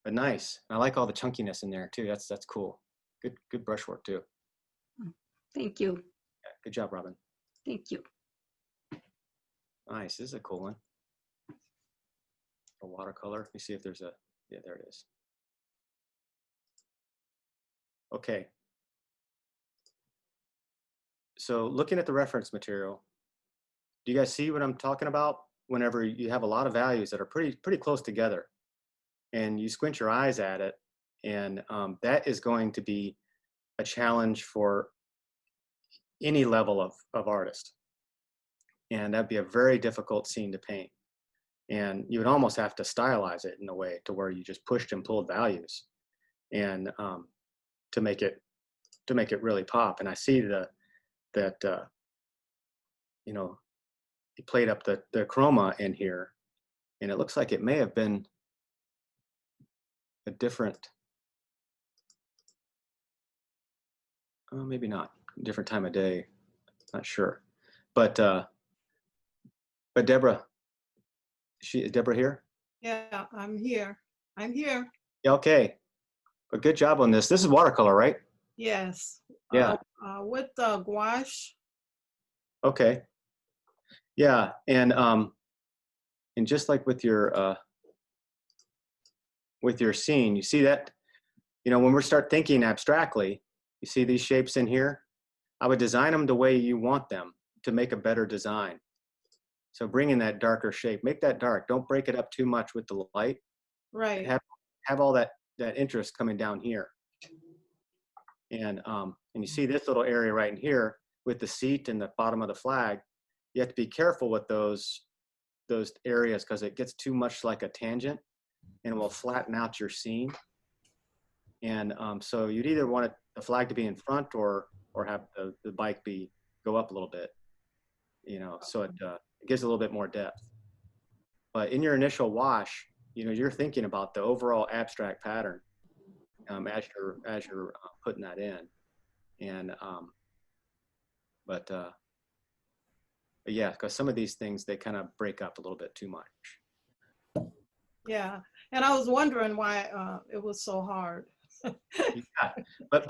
But nice. I like all the chunkiness in there too. That's cool. Good brushwork too. Thank you. Yeah, good job, Robin. Thank you. Nice. This is a cool one. A watercolor. Let me see if there's yeah, there it is. Okay. So looking at the reference material, do you guys see what I'm talking about? Whenever you have a lot of values that are pretty close together, and you squint your eyes at it, and that is going to be a challenge for any level of artist. And that'd be a very difficult scene to paint. And you would almost have to stylize it in a way to where you just pushed and pulled values, and to make it really pop. And I see that he played up the chroma in here, and it looks like it may have been a different, maybe not, different time of day, not sure. But Deborah, is Deborah here? Yeah, I'm here. I'm here. Yeah, okay. But good job on this. This is watercolor, right? Yes. Yeah. With gouache. Okay. Yeah, and just like with your with your scene. You see that, when we start thinking abstractly, you see these shapes in here? I would design them the way you want them to make a better design. So bring in that darker shape, make that dark. Don't break it up too much with the light. Right. Have all that interest coming down here. And you see this little area right in here with the seat and the bottom of the flag. You have to be careful with those areas because it gets too much like a tangent and it will flatten out your scene. And so you'd either want the flag to be in front or have the bike go up a little bit, so it gives a little bit more depth. But in your initial wash, you're thinking about the overall abstract pattern as you're putting that in. And but yeah, because some of these things, they kind of break up a little bit too much. Yeah. And I was wondering why it was so hard. Yeah, but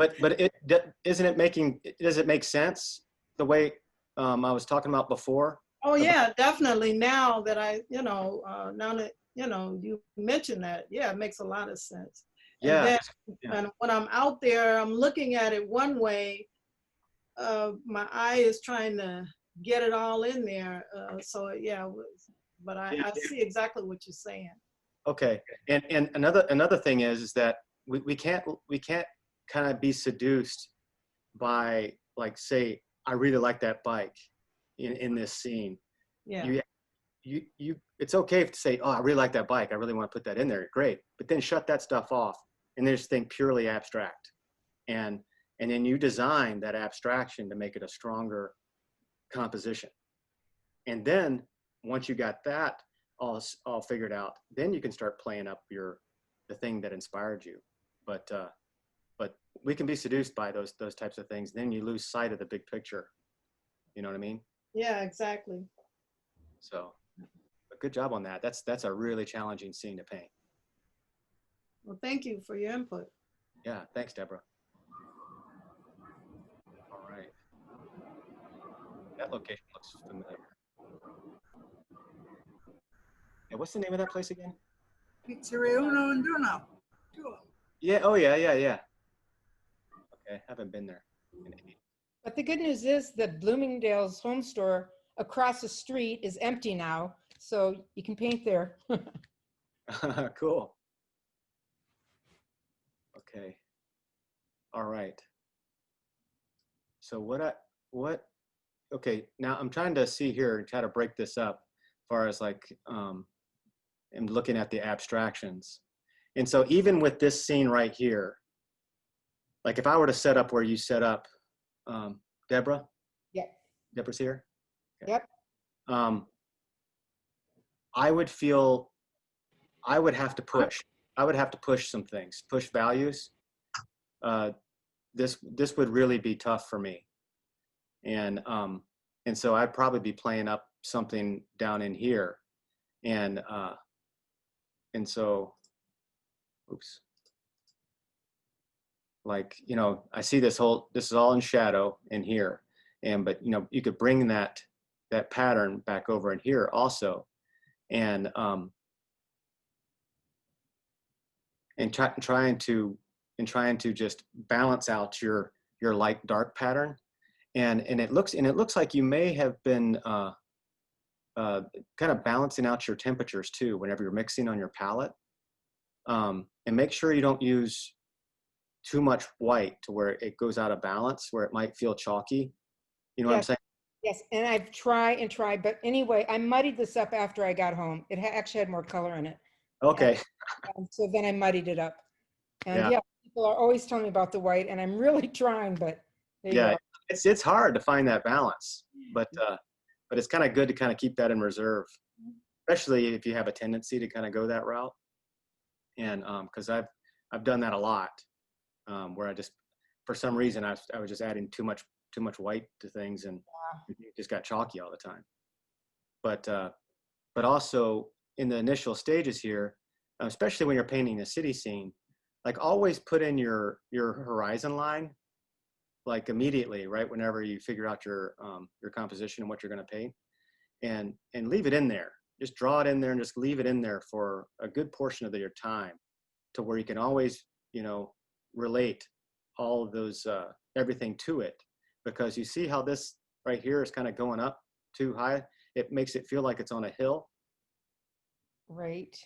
does it make sense the way I was talking about before? Oh yeah, definitely. Now that now that you mentioned that, yeah, it makes a lot of sense. Yeah. And when I'm out there, I'm looking at it one way. My eye is trying to get it all in there. So yeah, but I see exactly what you're saying. Okay. And another thing is that we can't kind of be seduced by, like, say, I really like that bike in this scene. Yeah. You it's okay to say, oh, I really like that bike, I really want to put that in there, great, but then shut that stuff off and then just think purely abstract, and then you design that abstraction to make it a stronger composition. And then once you got that all figured out, then you can start playing up the thing that inspired you. But we can be seduced by those types of things. Then you lose sight of the big picture. You know what I mean? Yeah, exactly. So, but good job on that. That's a really challenging scene to paint. Well, thank you for your input. Yeah, thanks, Deborah. All right. That location looks familiar. Yeah, what's the name of that place again? Pizzeria Uno and Duno. Yeah, oh yeah. Okay, haven't been there in ages. But the good news is that Bloomingdale's home store across the street is empty now, so you can paint there. Cool. Okay. All right. So okay, now I'm trying to see here and try to break this up as far as like, I'm looking at the abstractions. And so even with this scene right here, like if I were to set up where you set up, Deborah? Yep. Deborah's here? Okay. Yep. I would have to push some things, push values. This would really be tough for me. And so I'd probably be playing up something down in here. And so, oops. Like, I see this is all in shadow in here. But you could bring that pattern back over in here also. And trying to just balance out your light dark pattern. And it looks like you may have been kind of balancing out your temperatures too whenever you're mixing on your palette. And make sure you don't use too much white to where it goes out of balance, where it might feel chalky. You know what I'm saying? Yes, and I've tried, but anyway, I muddied this up after I got home. It actually had more color in it. Okay. And so then I muddied it up. And yeah, people are always telling me about the white, and I'm really trying, but yeah, it's hard to find that balance, but it's kind of good to kind of keep that in reserve, especially if you have a tendency to kind of go that route. And because I've done that a lot, where I just, for some reason, I was just adding too much white to things, and it just got chalky all the time. But also in the initial stages here, especially when you're painting a city scene, like always put in your horizon line, like immediately, right? Whenever you figure out your composition and what you're going to paint, and leave it in there. Just draw it in there and just leave it in there for a good portion of your time. to where you can always, relate all of those, everything to it. Because you see how this right here is kind of going up too high. It makes it feel like it's on a hill. Right.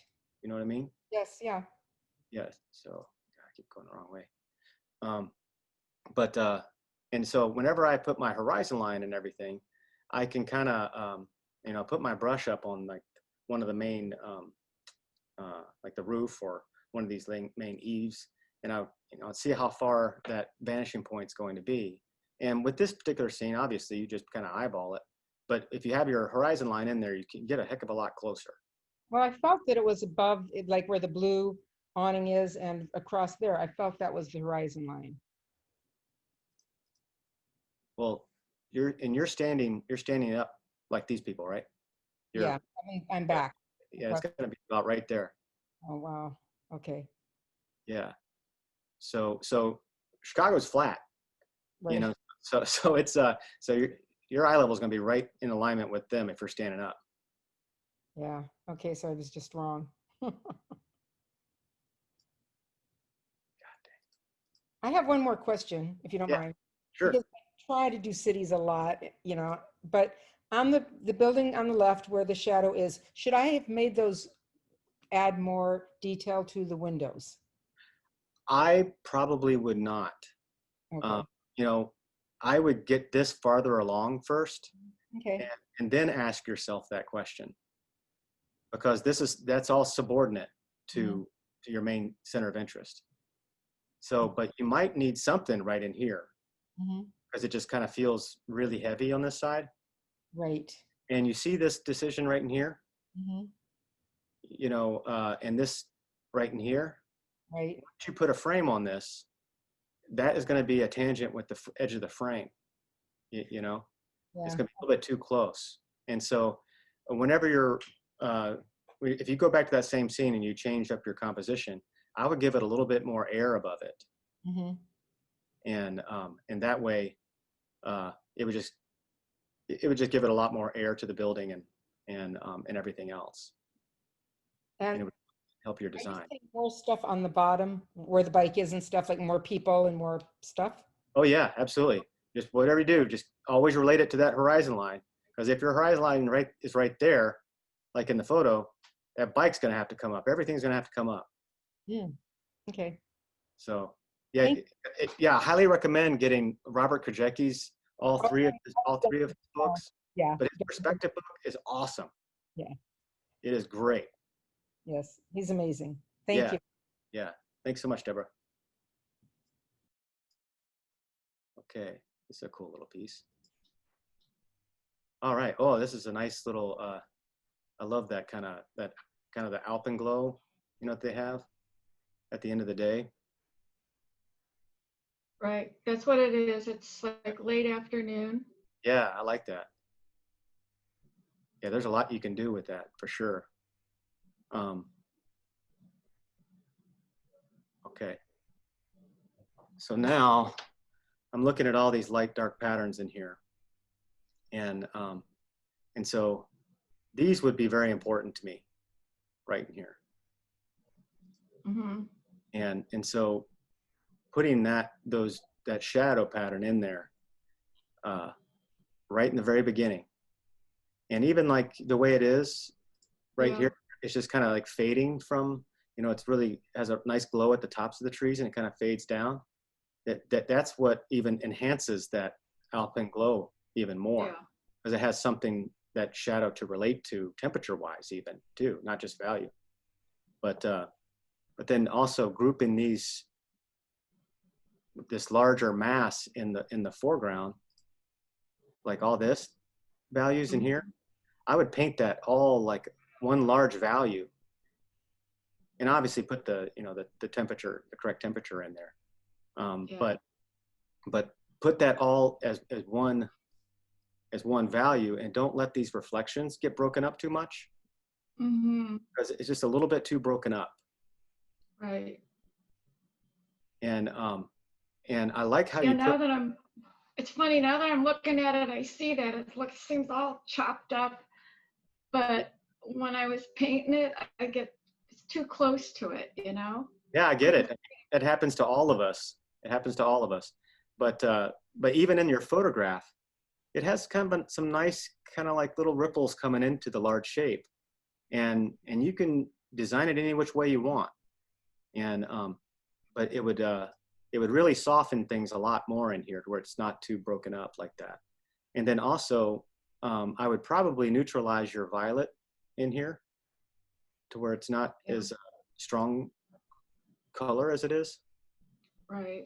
You know what I mean? Yes, yeah. Yes. So I keep going the wrong way. And so whenever I put my horizon line and everything, I can kind of, put my brush up on like one of the main, like the roof or one of these main eaves, and I'll see how far that vanishing point is going to be. And with this particular scene, obviously you just kind of eyeball it. But if you have your horizon line in there, you can get a heck of a lot closer. Well, I felt that it was above, like where the blue awning is and across there. I felt that was the horizon line. Well, you're standing up like these people, right? Yeah, I'm back. Yeah, it's going to be about right there. Oh, wow. Okay. Yeah. So Chicago's flat, Right. so it's so your eye level is going to be right in alignment with them if you're standing up. Yeah. Okay. So I was just wrong. I have one more question, if you don't mind. Sure. Because I try to do cities a lot, but on the building on the left where the shadow is, should I have made those add more detail to the windows? I probably would not. Okay. I would get this farther along first, Okay. and then ask yourself that question, because that's all subordinate to your main center of interest. So, but you might need something right in here, because it just kind of feels really heavy on this side. Right. And you see this decision right in here, and this right in here. Right. Once you put a frame on this, that is going to be a tangent with the edge of the frame. It's going to be a little bit too close. And so whenever you're, if you go back to that same scene and you change up your composition, I would give it a little bit more air above it. And that way, it would just give it a lot more air to the building and everything else. And it would help your design. More stuff on the bottom where the bike is and stuff, like more people and more stuff. Oh yeah, absolutely. Just whatever you do, just always relate it to that horizon line. Because if your horizon line is right there, like in the photo, that bike's going to have to come up. Everything's going to have to come up. Okay. So yeah, I highly recommend getting Robert Krajewski's all three of his books. Yeah. But his perspective book is awesome. Yeah. It is great. Yes, he's amazing. Thank you. Yeah. Thanks so much, Deborah. Okay, this is a cool little piece. All right. Oh, this is a nice little. I love that kind of the alpenglow. You know what they have at the end of the day. Right. That's what it is. It's like late afternoon. Yeah, I like that. Yeah, there's a lot you can do with that for sure. Okay. So now I'm looking at all these light dark patterns in here. And so these would be very important to me right in here. And so putting that shadow pattern in there right in the very beginning. And even like the way it is right here, it's just kind of like fading from, it's really has a nice glow at the tops of the trees and it kind of fades down. That's what even enhances that alpine glow even more, because it has something, that shadow, to relate to temperature wise even too, not just value. But then also grouping this larger mass in the foreground, like all this values in here, I would paint that all like one large value, and obviously put the temperature, the correct temperature in there. But put that all as one value, and don't let these reflections get broken up too much, because it's just a little bit too broken up. Right. And I like how it's funny, now that I'm looking at it, I see that it seems all chopped up, but when I was painting it, it's too close to it, Yeah, I get it. It happens to all of us. It happens to all of us. But even in your photograph, it has kind of some nice kind of like little ripples coming into the large shape, and you can design it any which way you want. And but it would really soften things a lot more in here to where it's not too broken up like that. And then also, I would probably neutralize your violet in here to where it's not as strong color as it is. Right.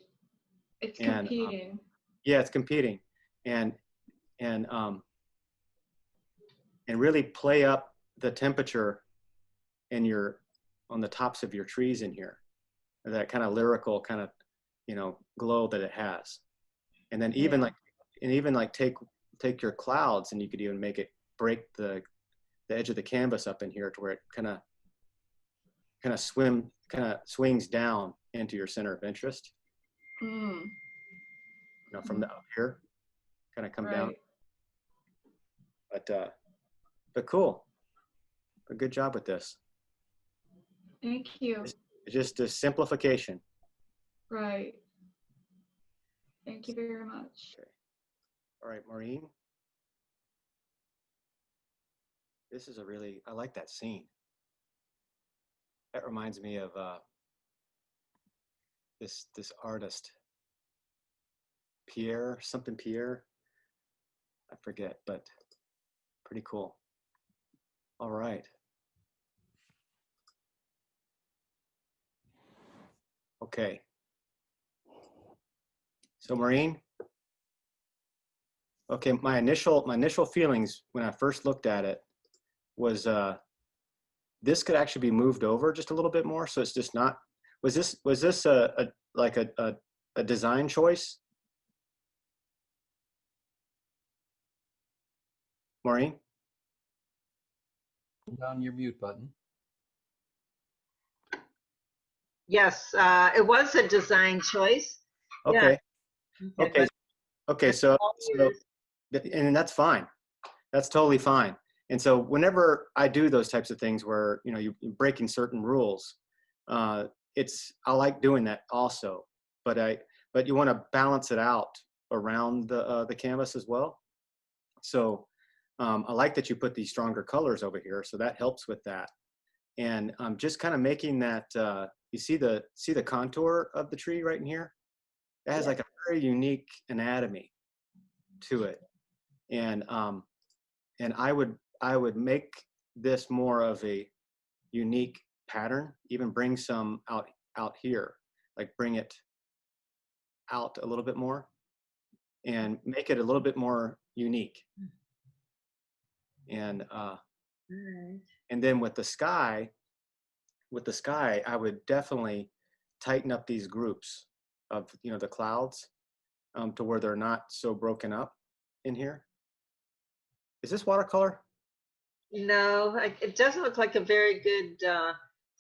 It's And, competing. Yeah, it's competing, and really play up the temperature in on the tops of your trees in here, that kind of lyrical kind of, glow that it has. And then even take your clouds, and you could even make it break the edge of the canvas up in here to where it kind of swings down into your center of interest. Mm. From the up here, kind of come down. But cool. But good job with this. Thank you. It's just a simplification. Right. Thank you very much. Okay. All right, Maureen. This is I like that scene. That reminds me of this artist, Pierre, I forget, but pretty cool. All right. Okay. So Maureen, okay, my initial feelings when I first looked at it was this could actually be moved over just a little bit more, so it's just not. Was this a design choice, Maureen? Down your mute button. Yes, it was a design choice. Okay. Yeah. Okay. So, and that's fine. That's totally fine. And so whenever I do those types of things where, you're breaking certain rules, I like doing that also, but you want to balance it out around the canvas as well. So I like that you put these stronger colors over here, so that helps with that. And I'm just kind of making that, you see the contour of the tree right in here? It has like a very unique anatomy to it. And I would make this more of a unique pattern, even bring some out here, like bring it out a little bit more and make it a little bit more unique. And and then with the sky, I would definitely tighten up these groups of the clouds to where they're not so broken up in here. Is this watercolor? No, it doesn't look like a very good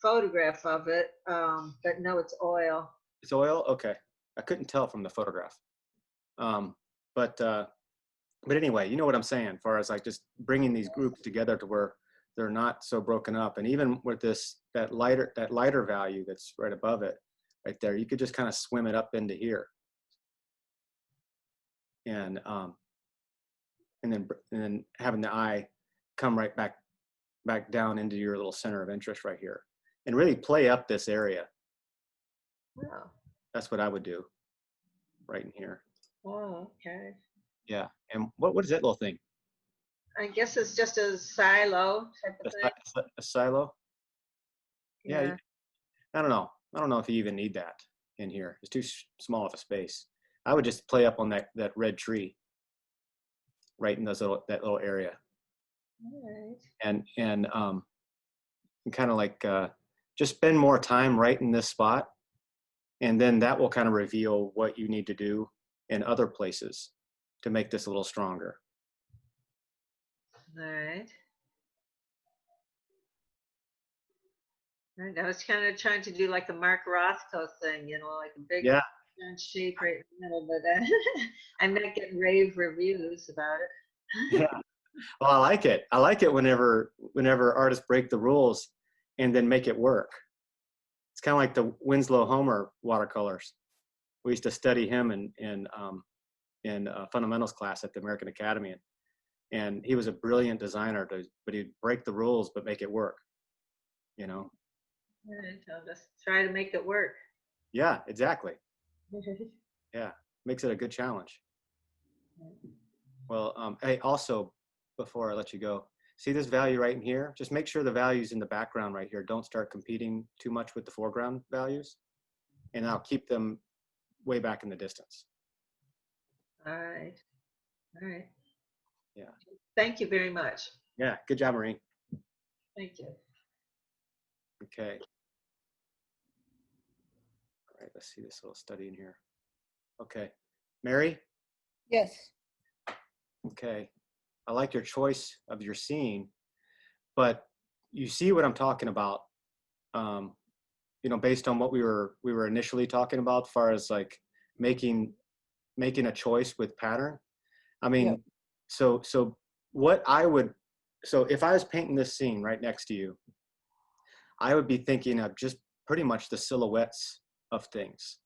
photograph of it, but no, it's oil. It's oil? Okay. I couldn't tell from the photograph. But anyway, you know what I'm saying, as far as like just bringing these groups together to where they're not so broken up. And even with that lighter value that's right above it, right there, you could just kind of swim it up into here. And then having the eye come right back down into your little center of interest right here, and really play up this area. Oh. That's what I would do right in here. Oh, okay. Yeah. And what is that little thing? I guess it's just a silo type of thing. A silo? Yeah. I don't know if you even need that in here. It's too small of a space. I would just play up on that red tree right in that little area. All right. And kind of like just spend more time right in this spot, and then that will kind of reveal what you need to do in other places to make this a little stronger. All right. I was kind of trying to do like a Mark Rothko thing, like a big shape right in the middle, but I'm not getting rave reviews about it. Yeah. Well, I like it. I like it whenever artists break the rules and then make it work. It's kind of like the Winslow Homer watercolors. We used to study him in fundamentals class at the American Academy, and he was a brilliant designer, but he'd break the rules but make it work. You know? So just try to make it work. Yeah, exactly. Yeah, makes it a good challenge. Well, hey, also, before I let you go, see this value right in here? Just make sure the values in the background right here don't start competing too much with the foreground values, and I'll keep them way back in the distance. All right. All right. Yeah. Thank you very much. Yeah, good job, Maureen. Thank you. Okay. All right, let's see this little study in here. Okay. Mary? Yes. Okay. I like your choice of your scene, but you see what I'm talking about, you know, based on what we were initially talking about, as far as like making a choice with pattern. I mean, Yeah. so what I would, so if I was painting this scene right next to you, I would be thinking of just pretty much the silhouettes of things.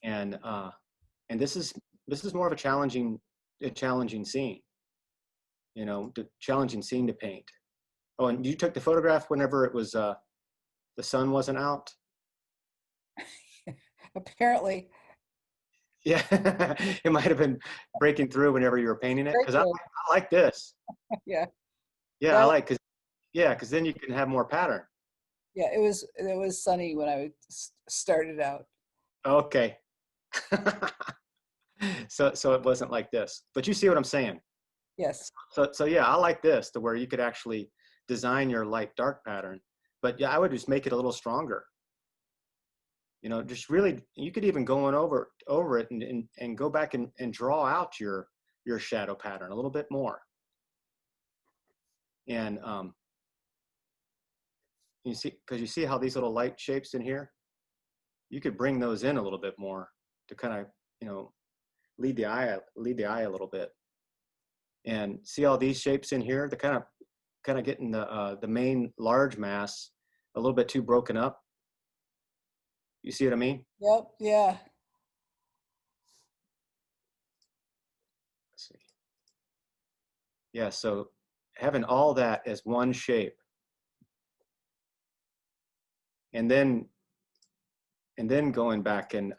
And this is more of a challenging scene, you know, the challenging scene to paint. Oh, and you took the photograph whenever it was the sun wasn't out. Apparently. Yeah, it might have been breaking through whenever you were painting it, because I like this. Yeah. Yeah, Well, I like, because then you can have more pattern. yeah, it was sunny when I started out. Okay. So it wasn't like this, but you see what I'm saying? Yes. So yeah, I like this, to where you could actually design your light dark pattern, but yeah, I would just make it a little stronger. You know, just really, you could even go on over it and go back and draw out your shadow pattern a little bit more. And you see, because you see how these little light shapes in here, you could bring those in a little bit more to kind of, you know, lead the eye a little bit. And see all these shapes in here? They're kind of getting the main large mass a little bit too broken up. You see what I mean? Yep. Yeah. Let's see. Yeah. So having all that as one shape, and then going back and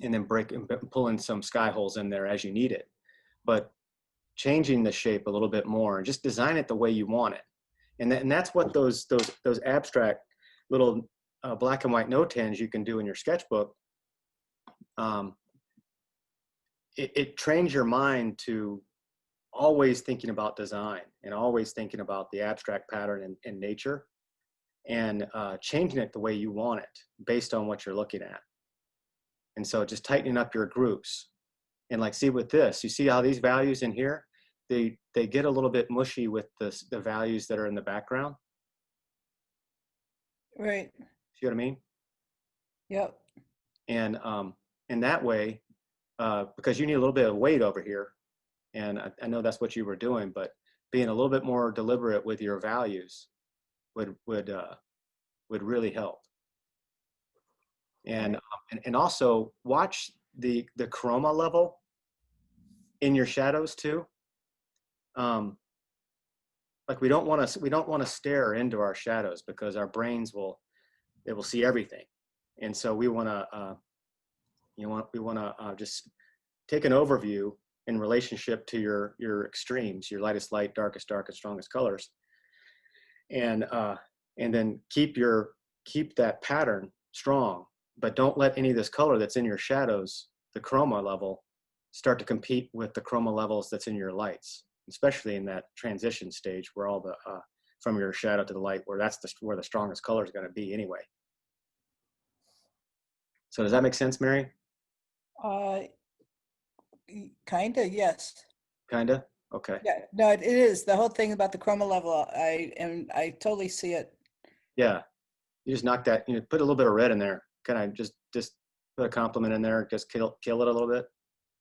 then pulling some sky holes in there as you need it, but changing the shape a little bit more and just design it the way you want it. And that's what those abstract little black and white no-tens you can do in your sketchbook. It trains your mind to always thinking about design and always thinking about the abstract pattern in nature, and changing it the way you want it based on what you're looking at. And so just tightening up your groups. And like, see with this, you see how these values in here, they get a little bit mushy with the values that are in the background. Right. See what I mean? Yep. And that way, because you need a little bit of weight over here, and I know that's what you were doing, but being a little bit more deliberate with your values would really help. And also watch the chroma level in your shadows too. Like we don't want to stare into our shadows, because our brains will see everything, and so we want to just take an overview in relationship to your extremes, your lightest light, darkest dark, and strongest colors, and then keep that pattern strong, but don't let any of this color that's in your shadows, the chroma level, start to compete with the chroma levels that's in your lights, especially in that transition stage where all the from your shadow to the light, where where the strongest color is going to be anyway. So does that make sense, Mary? Kinda, yes. Kinda? Okay. Yeah, no, it is. The whole thing about the chroma level, I totally see it. Yeah. You just knock that, put a little bit of red in there. Kind of just put a complement in there, just kill it a little bit.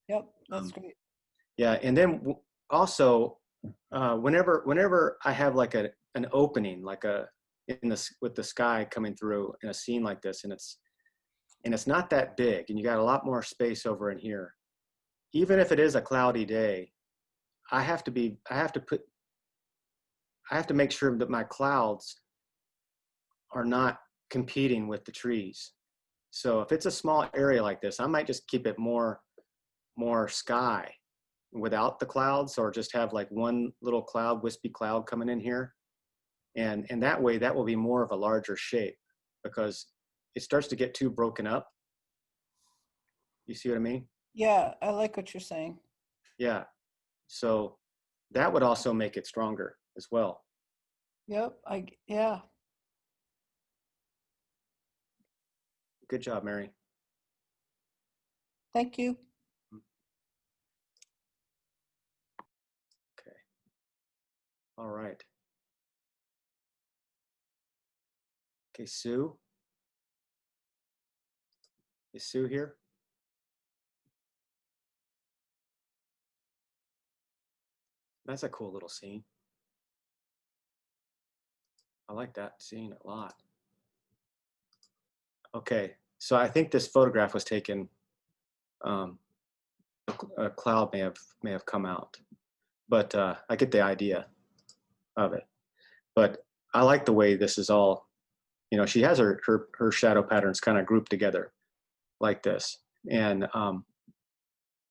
Yep, that's great. Yeah, and then also, whenever I have like an opening, like in this with the sky coming through in a scene like this, and it's not that big, and you got a lot more space over in here. Even if it is a cloudy day, I have to make sure that my clouds are not competing with the trees. So if it's a small area like this, I might just keep it more sky without the clouds, or just have like one little cloud, wispy cloud coming in here. And that way, that will be more of a larger shape, because it starts to get too broken up. You see what I mean? Yeah, I like what you're saying. Yeah. So that would also make it stronger as well. Yep, yeah. Good job, Mary. Thank you. Okay. All right. Okay, Sue. Is Sue here? That's a cool little scene. I like that scene a lot. Okay, so I think this photograph was taken, a cloud may have come out, but I get the idea of it. But I like the way this is all, you know, she has her shadow patterns kind of grouped together like this. And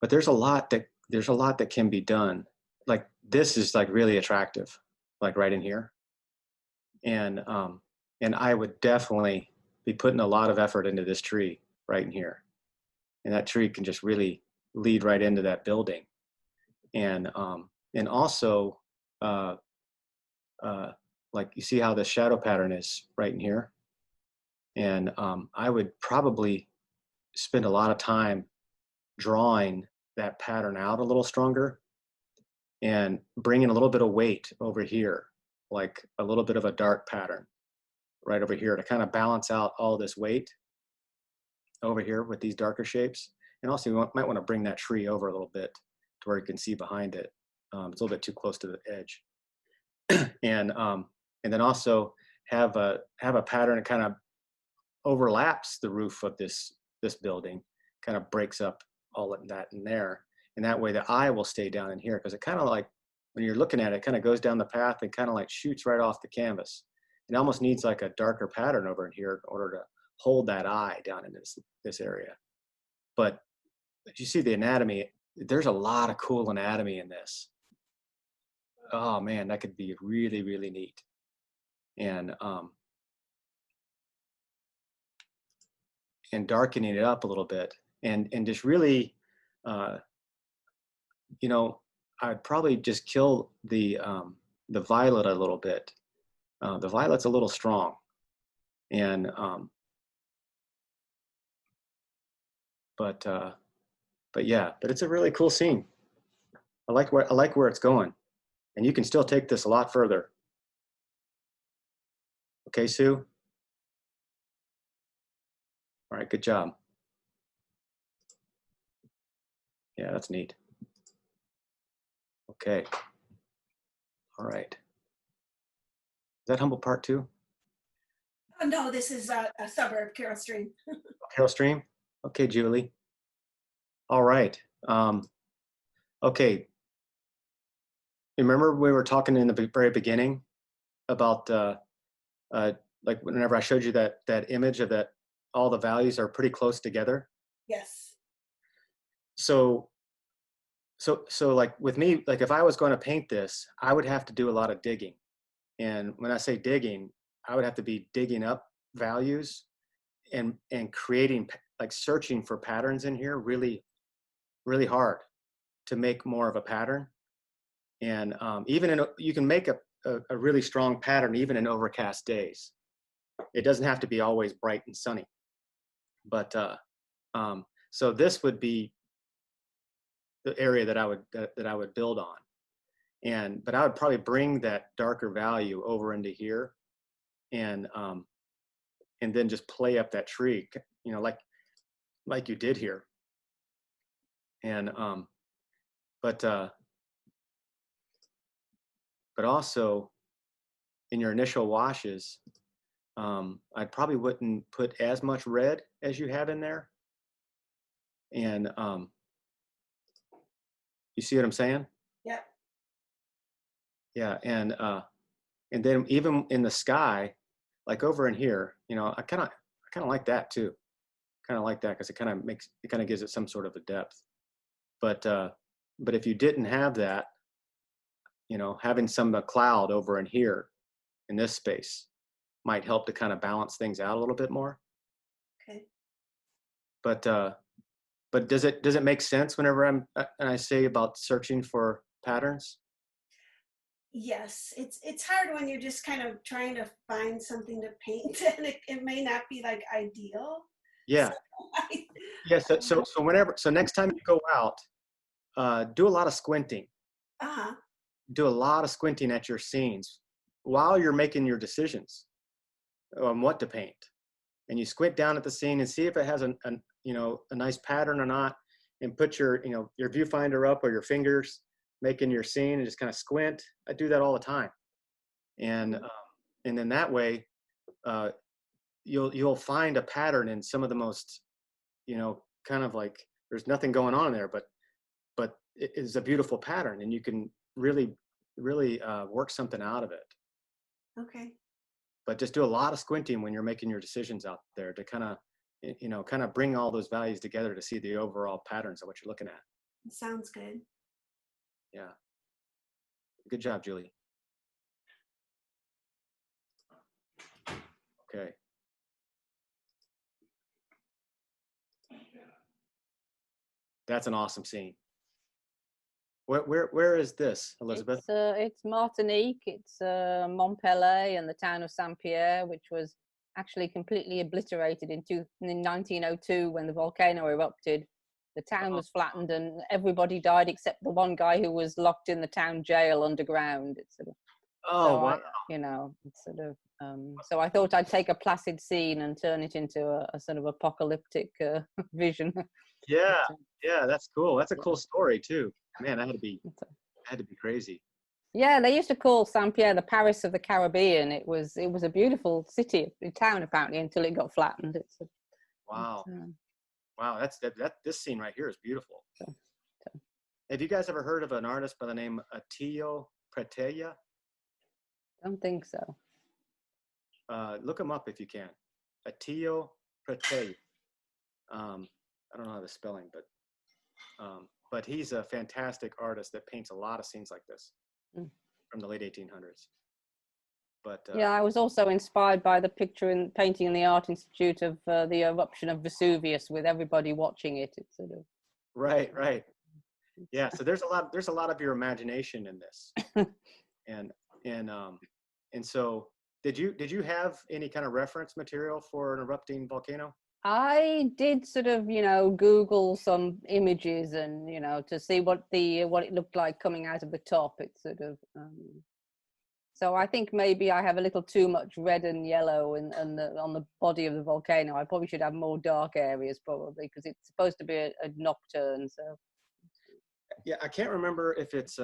but there's a lot that can be done. Like this is like really attractive, like right in here. And I would definitely be putting a lot of effort into this tree right in here. And that tree can just really lead right into that building. And also, like you see how the shadow pattern is right in here. And I would probably spend a lot of time drawing that pattern out a little stronger and bringing a little bit of weight over here, like a little bit of a dark pattern right over here to kind of balance out all this weight over here with these darker shapes. And also you might want to bring that tree over a little bit to where you can see behind it. It's a little bit too close to the edge. And then also have a pattern that kind of overlaps the roof of this building, kind of breaks up all of that in there. And that way the eye will stay down in here, because it kind of like, when you're looking at it, kind of goes down the path and kind of like shoots right off the canvas. It almost needs like a darker pattern over in here in order to hold that eye down in this area. But if you see the anatomy, there's a lot of cool anatomy in this. Oh man, that could be really, really neat. And darkening it up a little bit, and just really, you know, I'd probably just kill the violet a little bit. The violet's a little strong, and but yeah, but it's a really cool scene. I like where it's going, and you can still take this a lot further. Okay, Sue? All right, good job. Yeah, that's neat. Okay. All right. Is that Humboldt Park too? Oh, no, this is a suburb, Carroll Stream. Carroll Stream? Okay, Julie. All right. Okay. Remember we were talking in the very beginning about like whenever I showed you that image of that all the values are pretty close together? Yes. So like with me, like if I was going to paint this, I would have to do a lot of digging. And when I say digging, I would have to be digging up values and creating, like searching for patterns in here really, really hard to make more of a pattern. And even you can make a really strong pattern even in overcast days. It doesn't have to be always bright and sunny. But so this would be the area that I would build on. But I would probably bring that darker value over into here, and then just play up that tree, you know, like you did here. And but also in your initial washes, I probably wouldn't put as much red as you have in there. And you see what I'm saying? Yeah. Yeah, and then even in the sky, like over in here, you know, I kind of like that too. Kind of like that because it kind of gives it some sort of a depth. But if you didn't have that, you know, having some cloud over in here in this space might help to kind of balance things out a little bit more. Okay. But does it make sense whenever and I say about searching for patterns? Yes, it's hard when you're just kind of trying to find something to paint and it may not be like ideal. Yeah. Yeah. So next time you go out, do a lot of squinting. Uh-huh. Do a lot of squinting at your scenes while you're making your decisions on what to paint. And you squint down at the scene and see if it has a nice pattern or not, and put your viewfinder up or your fingers making your scene and just kind of squint. I do that all the time. And then that way, you'll find a pattern in some of the most, kind of like there's nothing going on there, but it is a beautiful pattern, and you can really work something out of it. Okay. But just do a lot of squinting when you're making your decisions out there to kind of bring all those values together to see the overall patterns of what you're looking at. Sounds good. Yeah. Good job, Julie. Okay. That's an awesome scene. Where is this, Elizabeth? It's Martinique, it's Montpellier and the town of Saint-Pierre, which was actually completely obliterated in 1902 when the volcano erupted. The town was flattened and everybody died except the one guy who was locked in the town jail underground. It's sort of, wow. It's sort of, so I thought I'd take a placid scene and turn it into a sort of apocalyptic vision. Yeah, that's cool. That's a cool story too. Man, that had to be crazy. Yeah, they used to call Saint-Pierre the Paris of the Caribbean. It was a beautiful town apparently until it got flattened. Wow. Wow, this scene right here is beautiful. Have you guys ever heard of an artist by the name Attilio Pretella? Don't think so. Look him up if you can. Attilio Pretella. I don't know the spelling, but he's a fantastic artist that paints a lot of scenes like this from the late 1800s. But yeah, I was also inspired by the painting in the Art Institute of the eruption of Vesuvius with everybody watching it. It's sort of right. Yeah, so there's a lot of your imagination in this, and so did you have any kind of reference material for an erupting volcano? I did sort of, Google some images and, to see what it looked like coming out of the top. It's sort of, so I think maybe I have a little too much red and yellow on the body of the volcano. I probably should have more dark areas probably because it's supposed to be a nocturne. So yeah, I can't remember if it's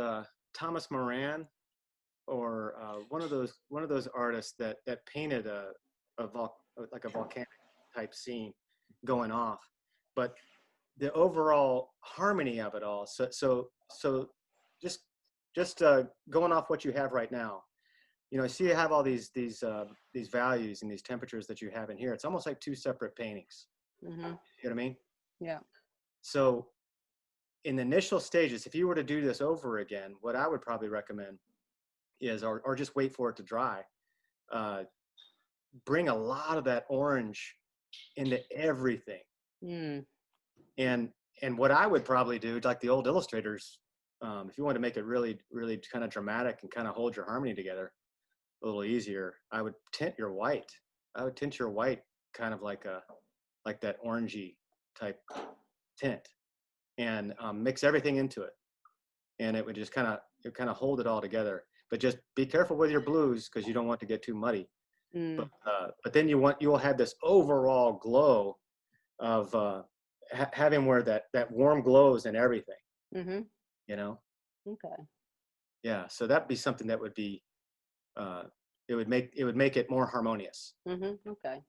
Thomas Moran or one of those artists that painted a volcanic type scene going off, but the overall harmony of it all. So just going off what you have right now, see you have all these values and these temperatures that you have in here. It's almost like two separate paintings. Mm-hmm. You know what I mean? Yeah. So in the initial stages, if you were to do this over again, what I would probably recommend is, or just wait for it to dry, bring a lot of that orange into everything. And what I would probably do, like the old illustrators, if you want to make it really, really kind of dramatic and kind of hold your harmony together a little easier, I would tint your white. I would tint your white kind of like that orangey type tint, and mix everything into it. And it would just kind of hold it all together. But just be careful with your blues because you don't want to get too muddy. But then you'll have this overall glow of having where that warm glows and everything. Mm-hmm. Okay. Yeah. So that'd be something that would be it would make it more harmonious. Okay.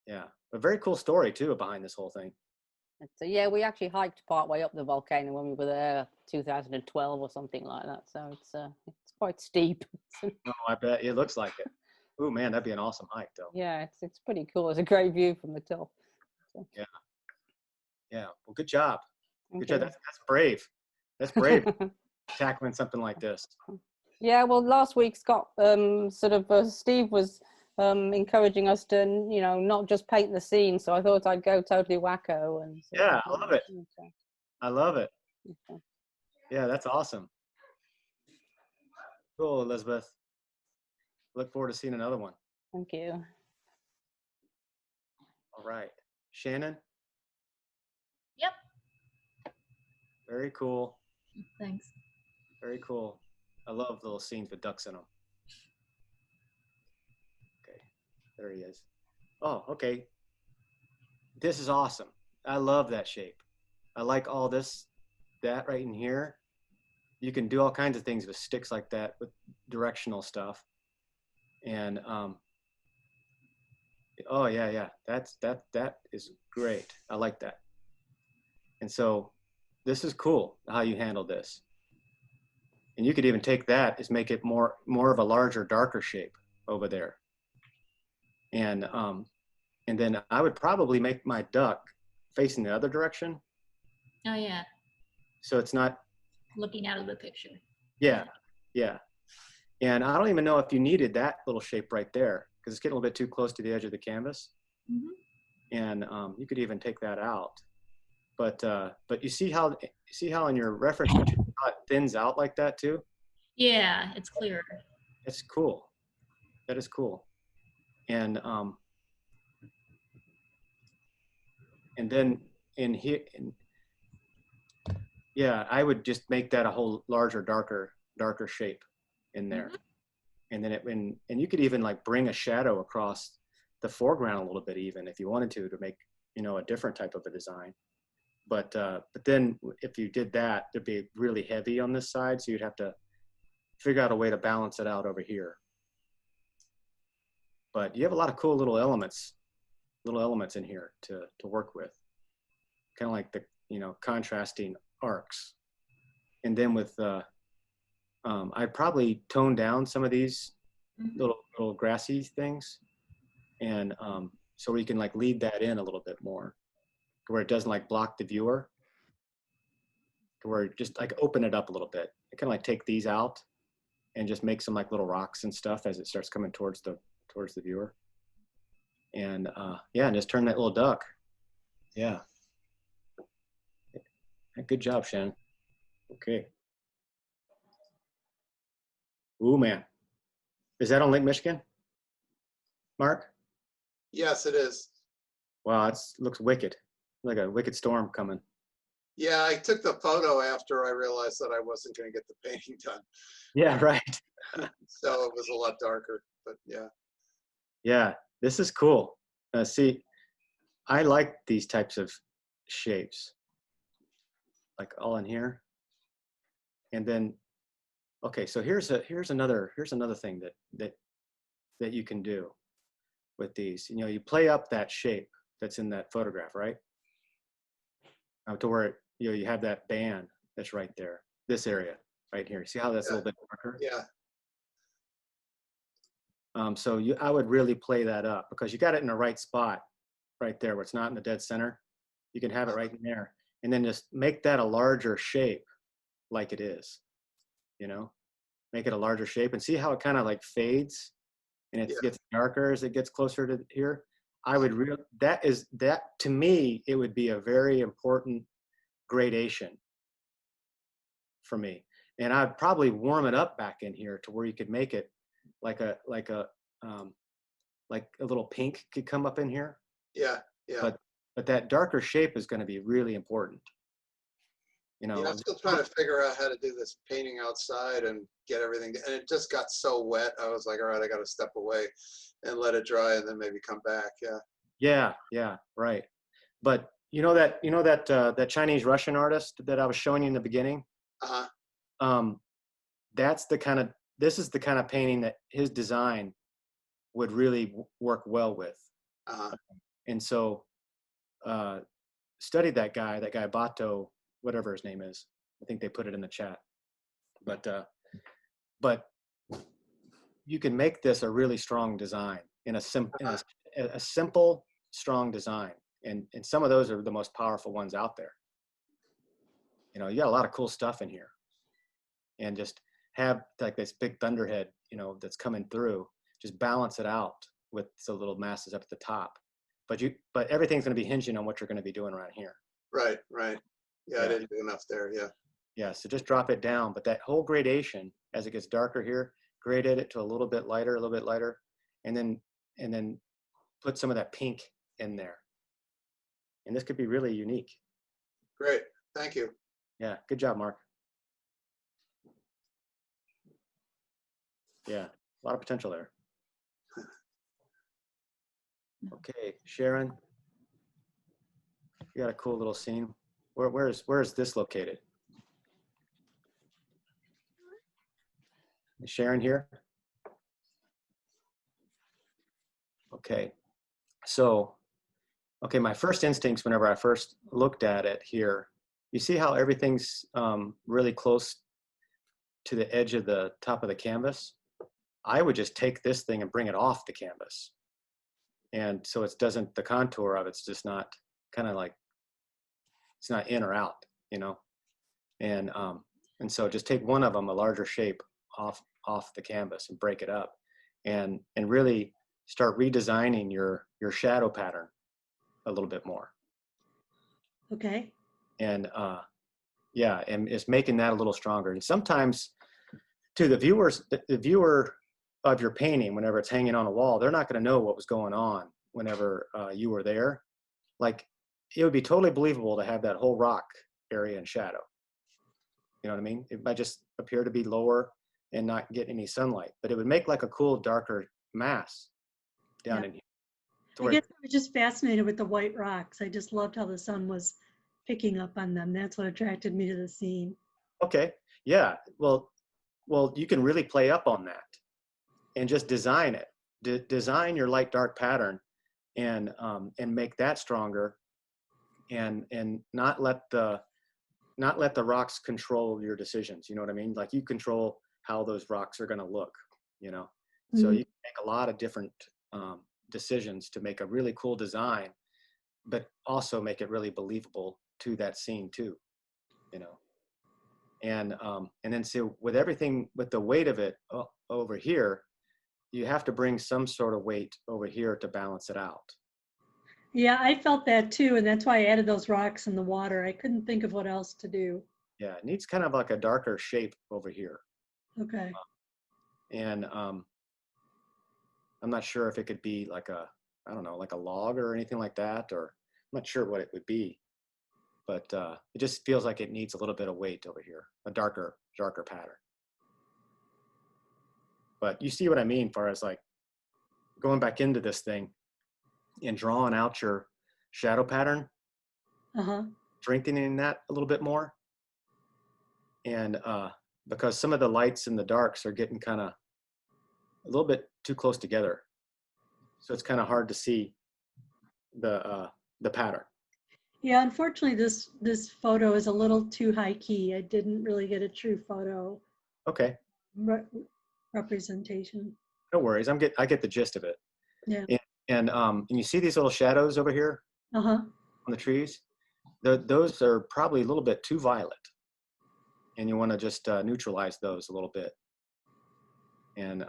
Yeah, a very cool story too behind this whole thing. So yeah, we actually hiked part way up the volcano when we were there, 2012 or something like that. So it's quite steep. Oh, I bet it looks like it. Oh man, that'd be an awesome hike though. Yeah, it's pretty cool. It's a great view from the top. So. Yeah. Yeah. Well, good job. Good Okay. job. That's brave. That's brave. Tackling something like this. Yeah. Well, last week, Scott, Steve was encouraging us to, not just paint the scene. So I thought I'd go totally wacko and. Yeah, I love it. Okay. I love it. Okay. Yeah, that's awesome. Cool, Elizabeth. Look forward to seeing another one. Thank you. All right. Shannon? Yep. Very cool. Thanks. Very cool. I love little scenes with ducks in them. Okay, there he is. Oh, okay. This is awesome. I love that shape. I like all that right in here. You can do all kinds of things with sticks like that, with directional stuff. And oh yeah, that is great. I like that. And so this is cool how you handle this. And you could even take that is make it more of a larger, darker shape over there. And then I would probably make my duck facing the other direction. Oh yeah, So it's not. looking out of the picture. Yeah. And I don't even know if you needed that little shape right there because it's getting a little bit too close to the edge of the canvas. And you could even take that out. But you see how in your reference picture how it thins out like that too? Yeah, it's clearer. It's cool. That is cool. And then in here, yeah, I would just make that a whole larger, darker shape in there. And then and you could even like bring a shadow across the foreground a little bit even if you wanted to make, a different type of a design. But then if you did that, it'd be really heavy on this side. So you'd have to figure out a way to balance it out over here. But you have a lot of cool little elements in here to work with. Kind of like the, contrasting arcs. And then with, I'd probably tone down some of these little grassy things. And so we can like lead that in a little bit more to where it doesn't like block the viewer, to where just like open it up a little bit. I kind of like take these out and just make some like little rocks and stuff as it starts coming towards the viewer. And and just turn that little duck. Yeah. Good job, Shannon. Okay. Ooh, man. Is that on Lake Michigan? Mark? Yes, it is. Wow, it looks wicked. Like a wicked storm coming. Yeah, I took the photo after I realized that I wasn't going to get the painting done. Yeah, right. So it was a lot darker, but yeah. Yeah, this is cool. See, I like these types of shapes. Like all in here. And then, okay, so here's another thing that you can do with these. You play up that shape that's in that photograph, right? To where you have that band that's right there. This area right here. See how that's a little bit darker? Yeah. So I would really play that up because you got it in the right spot right there where it's not in the dead center. You can have it right in there. And then just make that a larger shape like it is, make it a larger shape and see how it kind of like fades and it gets darker as it gets closer to here. I would that to me, it would be a very important gradation for me. And I'd probably warm it up back in here to where you could make it like a little pink could come up in here. Yeah. But that darker shape is going to be really important. I'm still trying to figure out how to do this painting outside and get everything. And it just got so wet. I was like, all right, I got to step away and let it dry and then maybe come back. Yeah. Yeah, right. But that Chinese Russian artist that I was showing you in the beginning. Uh-huh. That's the kind of this is the kind of painting that his design would really work well with. And so study that guy Bato, whatever his name is. I think they put it in the chat. But you can make this a really strong design in a simple, strong design. And some of those are the most powerful ones out there. You know, you got a lot of cool stuff in here. And just have like this big thunderhead, you know, that's coming through. Just balance it out with the little masses up at the top. But everything's going to be hinging on what you're going to be doing around here. Right, right. Yeah, I didn't do enough there. Yeah. Yeah, so just drop it down. But that whole gradation, as it gets darker here, gradate it to a little bit lighter, and then put some of that pink in there. And this could be really unique. Great, thank you. Yeah, good job, Mark. Yeah, a lot of potential there. Okay, Sharon, you got a cool little scene. Where is this located? Is Sharon here? Okay, so, okay, my first instincts whenever I first looked at it here, you see how everything's really close to the edge of the top of the canvas? I would just take this thing and bring it off the canvas. And so it doesn't, the contour of it's just not kind of like, it's not in or out, you know? And so just take one of them, a larger shape, off the canvas and break it up and really start redesigning your shadow pattern a little bit more. Okay. And yeah, and it's making that a little stronger. And sometimes to the viewer of your painting, whenever it's hanging on a wall, they're not going to know what was going on whenever you were there. Like, it would be totally believable to have that whole rock area in shadow. You know what I mean? It might just appear to be lower and not get any sunlight, but it would make like a cool, darker mass down in here. I guess I was just fascinated with the white rocks. I just loved how the sun was picking up on them. That's what attracted me to the scene. Okay, yeah. Well, you can really play up on that and just design it. Design your light dark pattern and make that stronger and not let the rocks control your decisions. You know what I mean? Like, you control how those rocks are going to look, you know? So you can make a lot of different decisions to make a really cool design, but also make it really believable to that scene too, you know? And then so with everything, with the weight of it over here, you have to bring some sort of weight over here to balance it out. Yeah, I felt that too. And that's why I added those rocks in the water. I couldn't think of what else to do. Yeah, it needs kind of like a darker shape over here. Okay. And I'm not sure if it could be like I don't know, like a log or anything like that, or I'm not sure what it would be, but it just feels like it needs a little bit of weight over here, a darker pattern. But you see what I mean, far as like going back into this thing and drawing out your shadow pattern, strengthening that a little bit more. And because some of the lights and the darks are getting kind of a little bit too close together. So it's kind of hard to see the pattern. Yeah, unfortunately, this photo is a little too high key. I didn't really get a true photo Okay, representation. no worries. I get the gist of it. Yeah. And you see these little shadows over here on the trees? Those are probably a little bit too violet. And you want to just neutralize those a little bit. And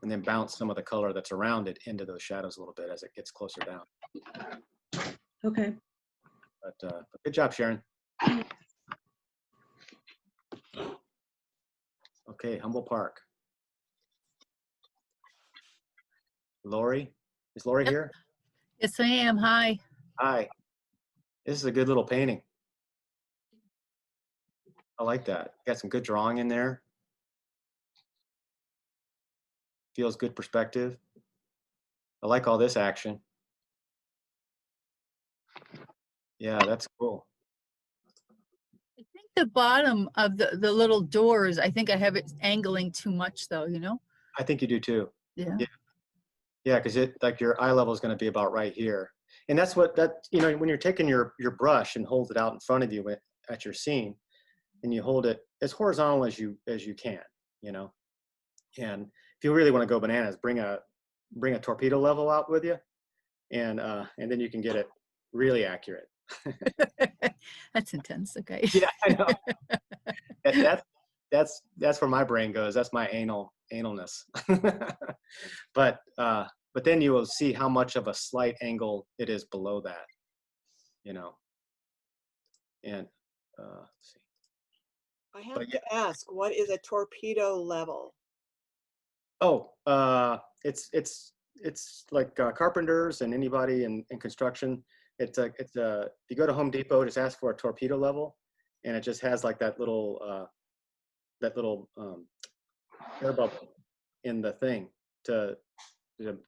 then bounce some of the color that's around it into those shadows a little bit as it gets closer down. Okay. But good job, Sharon. Okay, Humboldt Park. Lori, is Lori here? Yes, I am. Hi. Hi. This is a good little painting. I like that. Got some good drawing in there. Feels good perspective. I like all this action. Yeah, that's cool. the bottom of the little doors, I think I have it angling too much though, you know? I think you do too. Yeah. Yeah, because it like your eye level is going to be about right here, and that's what when you're taking your brush and hold it out in front of you at your scene, and you hold it as horizontal as you can, you know. And if you really want to go bananas, bring a torpedo level out with you, and then you can get it really accurate. That's intense. Okay. Yeah, I know. That's where my brain goes. That's my analness. But then you will see how much of a slight angle it is below that, you know. And let's see. I have to ask, what is a torpedo level? Oh, it's like carpenters and anybody in construction. It's if you go to Home Depot, just ask for a torpedo level, and it just has like that little air bubble in the thing to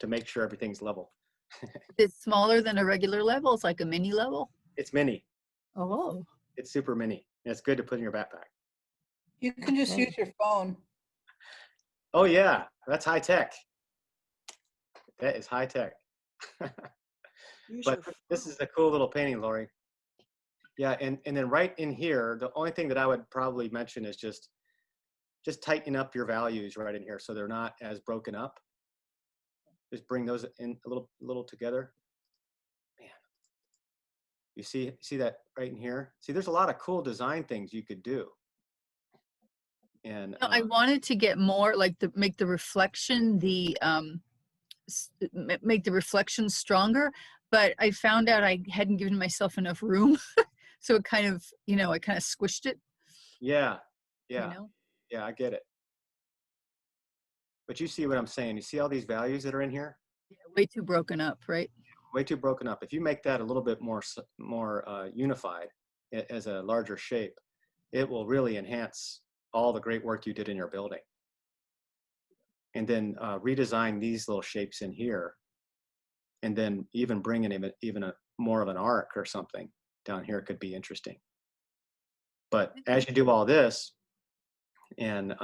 make sure everything's level. It's smaller than a regular level. It's like a mini level. It's mini. Oh. It's super mini. And it's good to put in your backpack. You can just use your phone. Oh yeah, that's high tech. That is high tech. But this is a cool little painting, Lori. Yeah, and then right in here, the only thing that I would probably mention is just tighten up your values right in here so they're not as broken up. Just bring those in a little together. Man, you see that right in here? See, there's a lot of cool design things you could do. And I wanted to get more like make the reflection make the reflection stronger, but I found out I hadn't given myself enough room. So it kind of, I kind of squished it. Yeah. Yeah, I get it. But you see what I'm saying? You see all these values that are in here? Yeah, way too broken up, right? Way too broken up. If you make that a little bit more unified as a larger shape, it will really enhance all the great work you did in your building. And then redesign these little shapes in here, and then even bring in even a more of an arc or something down here could be interesting. But as you do all this, and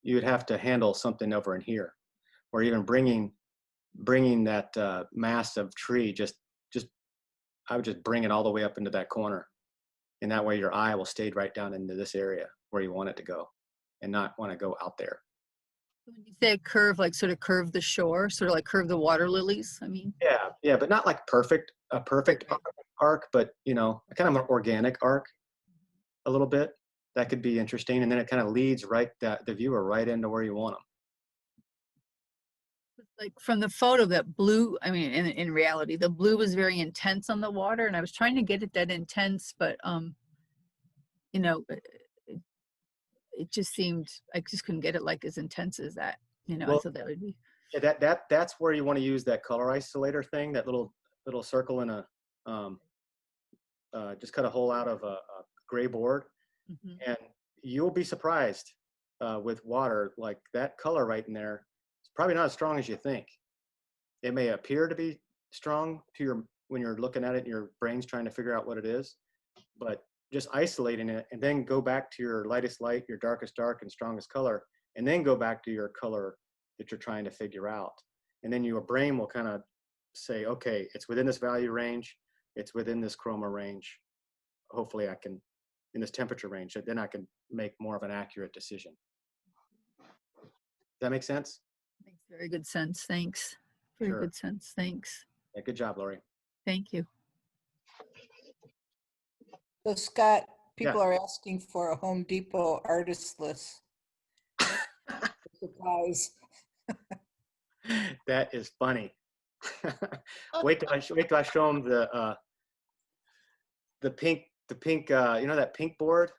you would have to handle something over in here, or even bringing that mass of tree. I would just bring it all the way up into that corner, and that way your eye will stay right down into this area where you want it to go, and not want to go out there. When you say curve, like sort of curve the shore, sort of like curve the water lilies, I mean. Yeah, but not like a perfect arc, but kind of an organic arc a little bit. That could be interesting, and then it kind of leads the viewer right into where you want them. Like from the photo, that blue, I mean, in reality, the blue was very intense on the water, and I was trying to get it that intense, but it just seemed, I just couldn't get it like as intense as that. I thought that would be. Yeah, that's where you want to use that color isolator thing, that little circle in a just cut a hole out of a gray board, and you'll be surprised with water, like that color right in there. It's probably not as strong as you think. It may appear to be strong when you're looking at it and your brain's trying to figure out what it is, but just isolating it and then go back to your lightest light, your darkest dark, and strongest color, and then go back to your color that you're trying to figure out. And then your brain will kind of say, okay, it's within this value range, it's within this chroma range. Hopefully I can, in this temperature range, then I can make more of an accurate decision. Does that make sense? Makes very good sense. Thanks. Very good sense. Thanks. Yeah, good job, Lori. Thank you. So Scott, people are asking for a Home Depot artist list. Surprise. That is funny. wait till I show them the pink that pink board,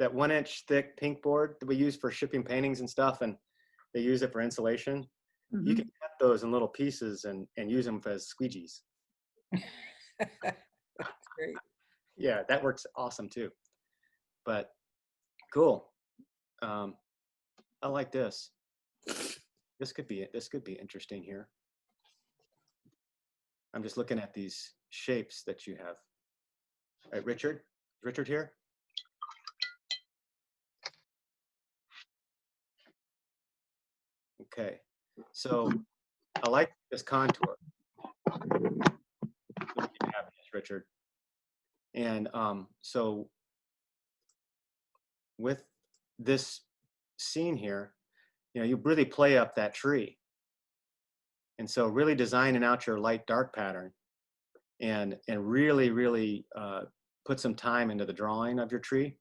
that 1-inch thick pink board that we use for shipping paintings and stuff, and they use it for insulation. You can cut those in little pieces and use them as squeegees. That's great. Yeah, that works awesome too. But cool. I like this. This could be interesting here. I'm just looking at these shapes that you have. All right, Richard? Is Richard here? Okay, so I like this contour. Richard. And so with this scene here, you know, you really play up that tree. And so really designing out your light dark pattern and really put some time into the drawing of your tree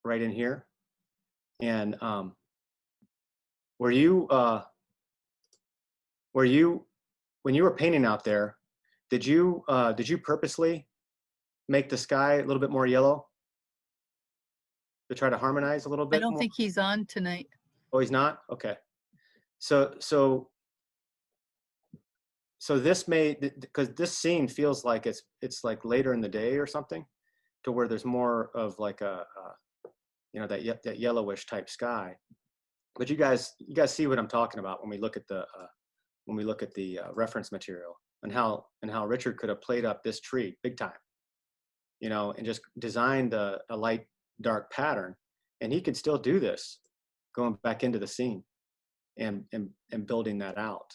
right in here. And when you were painting out there, did you purposely make the sky a little bit more yellow to try to harmonize a little bit I don't more? think he's on tonight. Oh, he's not? Okay. So this because this scene feels like it's like later in the day or something, to where there's more of like you know, that yellowish type sky. But you guys see what I'm talking about when we look at the reference material, and how Richard could have played up this tree big time, you know, and just designed a light dark pattern, and he could still do this going back into the scene and building that out.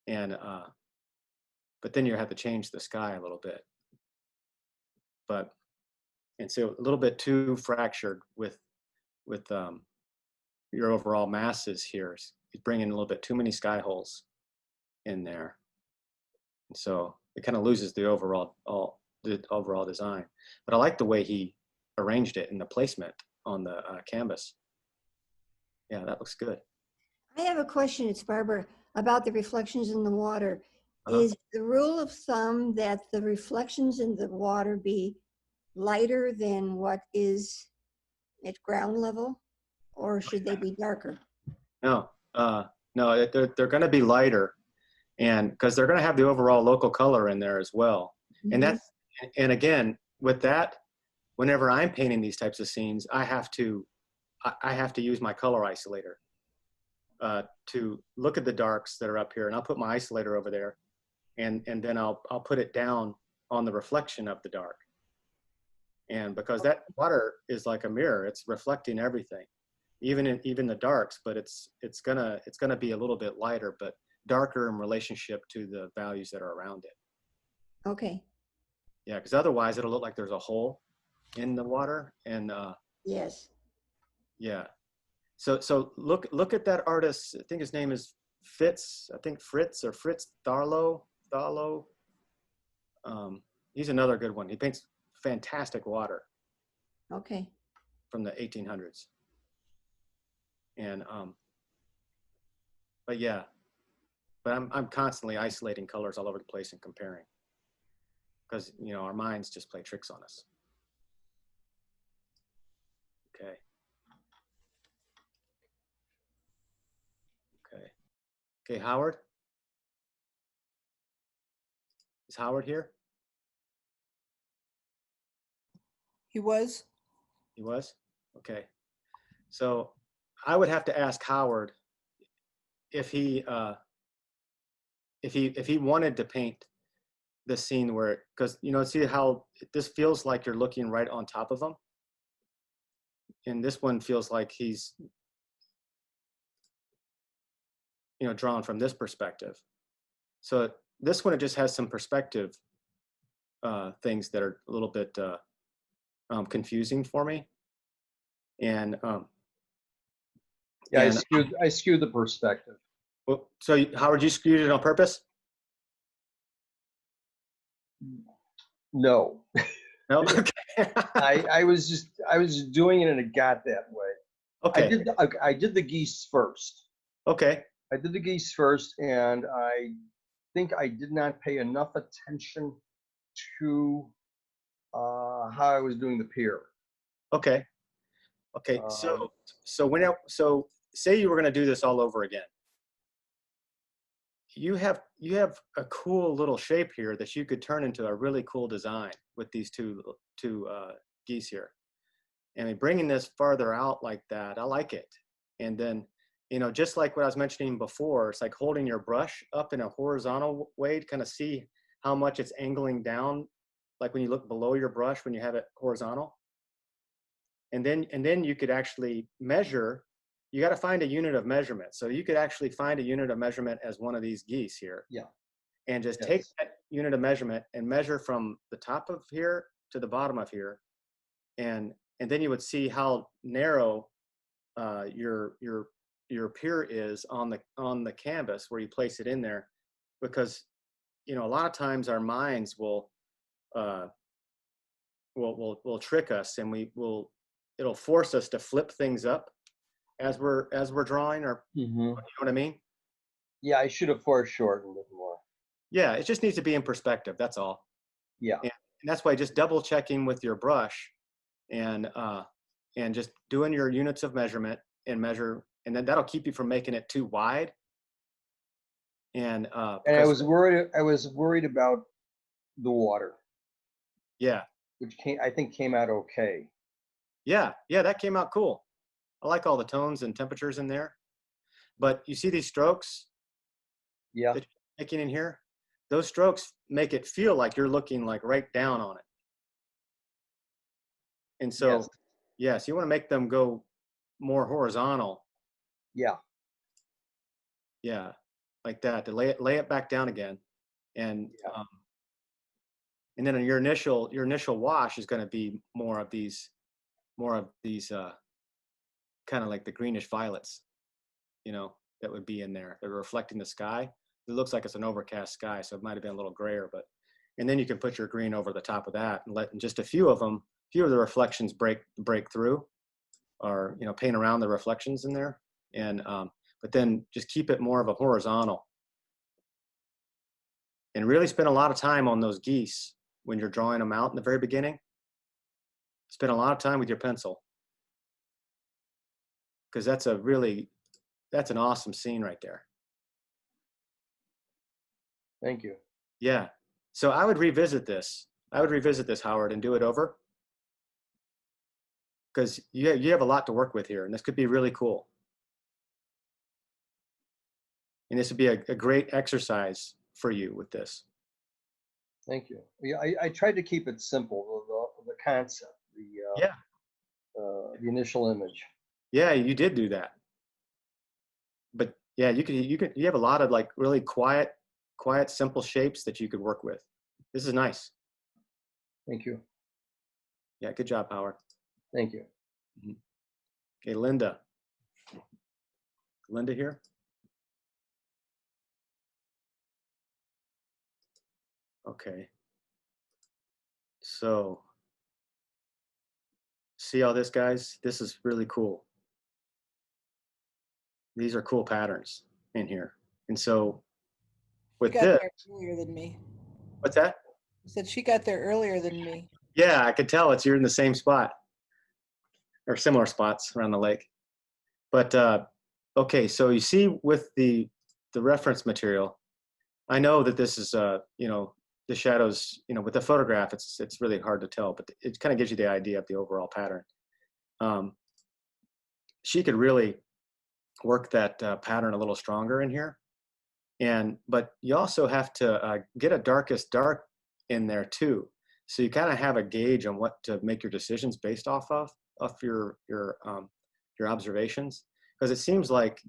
And but then you have to change the sky a little bit, and so a little bit too fractured with your overall masses here. He's bringing a little bit too many sky holes in there, and so it kind of loses the overall design. But I like the way he arranged it in the placement on the canvas. Yeah, that looks good. I have a question, it's Barbara, about the reflections in the water. Uh-huh. Is the rule of thumb that the reflections in the water be lighter than what is at ground level, or should they be darker? No, no, they're going to be lighter, and because they're going to have the overall local color in there as well. Mhm. And again, with that, whenever I'm painting these types of scenes, I have to use my color isolator to look at the darks that are up here, and I'll put my isolator over there, and then I'll put it down on the reflection of the dark. And because that water is like a mirror, it's reflecting everything, even the darks, but it's gonna be a little bit lighter, but darker in relationship to the values that are around it. Okay. Yeah, because otherwise it'll look like there's a hole in the water. And yes. Yeah. So look at that artist. I think his name is Fritz Tharlo. He's another good one. He paints fantastic water. Okay. From the 1800s. And but yeah, but I'm constantly isolating colors all over the place and comparing, because you know our minds just play tricks on us. Okay. Okay, Howard? Is Howard here? He was. He was? Okay. So I would have to ask Howard if he wanted to paint the scene where, because you know, see how this feels like you're looking right on top of him, and this one feels like he's, you know, drawn from this perspective. So this one, it just has some perspective things that are a little bit confusing for me. And yeah, I skewed the perspective. Well, so Howard, you skewed it on purpose? No. No. Okay. I was just doing it and it got that way. Okay. I did the geese first. Okay. I did the geese first, and I think I did not pay enough attention to how I was doing the pier. Okay. Okay. So say you were going to do this all over again. You have a cool little shape here that you could turn into a really cool design with these two geese here. And I mean, bringing this farther out like that, I like it. And then, you know, just like what I was mentioning before, it's like holding your brush up in a horizontal way to kind of see how much it's angling down, like when you look below your brush when you have it horizontal. And then you could actually measure you got to find a unit of measurement. So you could actually find a unit of measurement as one of these geese here. Yeah. And just take that unit of measurement and measure from the top of here to the bottom of here. And then you would see how narrow your pier is on the canvas where you place it in there, because a lot of times our minds will trick us, and it'll force us to flip things up as we're drawing, or you know what I mean? Yeah, I should have foreshortened it more. Yeah, it just needs to be in perspective. That's all. Yeah. And that's why just double checking with your brush and just doing your units of measurement and measure, and then that'll keep you from making it too wide. And I was worried about the water. Yeah. Which I think came out okay. Yeah, that came out cool. I like all the tones and temperatures in there. But you see these strokes? Yeah. That you're making in here? Those strokes make it feel like you're looking like right down on it. And so, yes, you want to make them go more horizontal. Yeah. Yeah, like that, to lay it back down again. And then your initial wash is going to be more of these kind of like the greenish violets, that would be in there. They're reflecting the sky. It looks like it's an overcast sky, so it might have been a little grayer, and then you can put your green over the top of that and let just a few of the reflections break through, or paint around the reflections in there. And but then just keep it more of a horizontal, and really spend a lot of time on those geese when you're drawing them out in the very beginning. Spend a lot of time with your pencil, because that's an awesome scene right there. Thank you. Yeah. So I would revisit this. Howard, and do it over, because you have a lot to work with here, and this could be really cool. And this would be a great exercise for you with this. Thank you. Yeah, I tried to keep it simple, the concept, the initial image. Yeah, you did do that. But yeah, you have a lot of like really quiet, simple shapes that you could work with. This is nice. Thank you. Yeah, good job, Howard. Thank you. Okay, Linda. Linda here? Okay. So, see all this, guys? This is really cool. These are cool patterns in here. And so, with got this, there earlier than me. What's that? I said she got there earlier than me. Yeah, I could tell you're in the same spot, or similar spots around the lake. But okay, so you see with the reference material, I know that this is the shadows, with the photograph, it's really hard to tell, but it kind of gives you the idea of the overall pattern. She could really work that pattern a little stronger in here. But you also have to get a darkest dark in there too. So you kind of have a gauge on what to make your decisions based off of your observations. Because it seems like,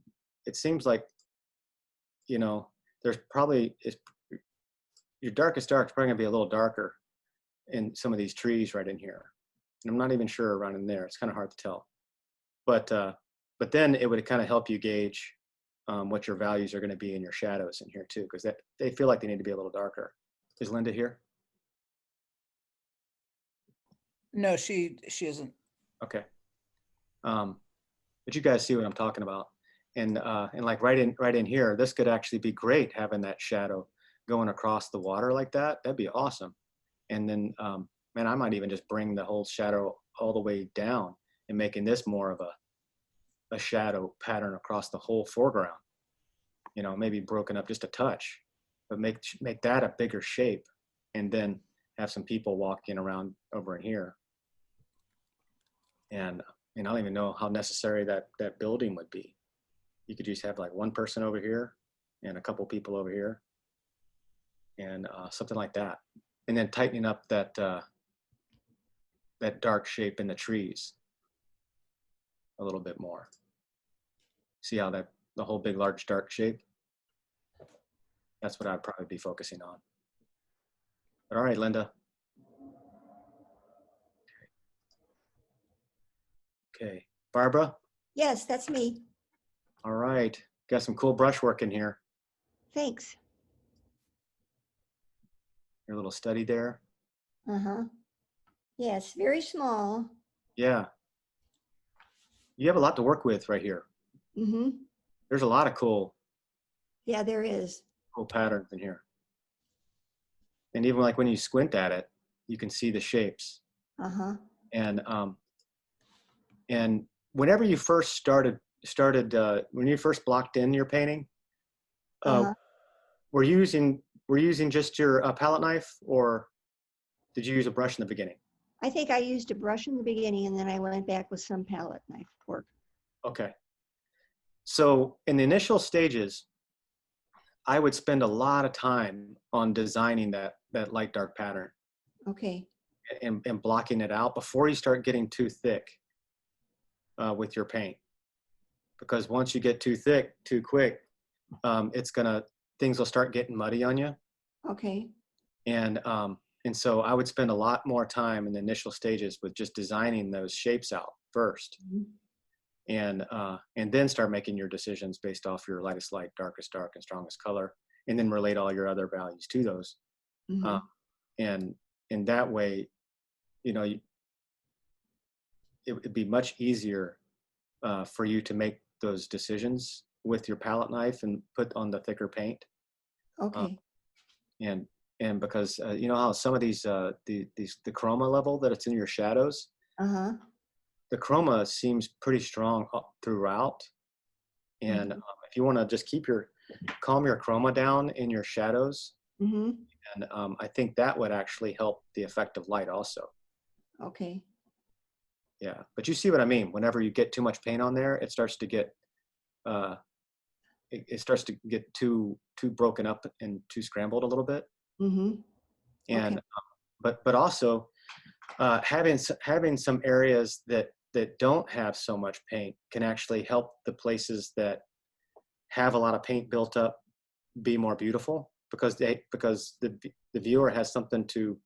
there's probably, your darkest dark is probably gonna be a little darker in some of these trees right in here. And I'm not even sure around in there. It's kind of hard to tell. But then it would kind of help you gauge what your values are going to be in your shadows in here too, because they feel like they need to be a little darker. Is Linda here? No, she isn't. Okay. But you guys see what I'm talking about, and like right in here, this could actually be great, having that shadow going across the water like that. That'd be awesome. And then, man, I might even just bring the whole shadow all the way down and making this more of a shadow pattern across the whole foreground. Maybe broken up just a touch, but make that a bigger shape, and then have some people walking around over in here. And I don't even know how necessary that building would be. You could just have like one person over here and a couple people over here, and something like that. And then tightening up that dark shape in the trees a little bit more. See how that the whole big, large, dark shape? That's what I'd probably be focusing on. But all right, Linda. Okay, Barbara. Yes, that's me. All right, got some cool brushwork in here. Thanks. Your little study there. Uh-huh. Yes, very small. Yeah. You have a lot to work with right here. Mm-hmm. There's a lot of cool Yeah, there is. patterns in here. And even like when you squint at it, you can see the shapes. Uh-huh. And whenever you first started when you first blocked in your painting, were you using just your palette knife, or did you use a brush in the beginning? I think I used a brush in the beginning, and then I went back with some palette knife work. Okay. So in the initial stages, I would spend a lot of time on designing that light dark pattern. Okay. And blocking it out before you start getting too thick with your paint. Because once you get too thick, too quick, things will start getting muddy on you. Okay. And so I would spend a lot more time in the initial stages with just designing those shapes out first. Mm-hmm. And then start making your decisions based off your lightest light, darkest dark, and strongest color, and then relate all your other values to those. Mm-hmm. And in that way, it would be much easier for you to make those decisions with your palette knife and put on the thicker paint. Okay. And because you know how some of these the chroma level that it's in your shadows, uh-huh, the chroma seems pretty strong throughout. And if you want to just calm your chroma down in your shadows, and I think that would actually help the effect of light also. Okay. Yeah, but you see what I mean. Whenever you get too much paint on there, it starts to get it starts to get too broken up and too scrambled a little bit. And but also having some areas that don't have so much paint can actually help the places that have a lot of paint built up be more beautiful, because the viewer has something to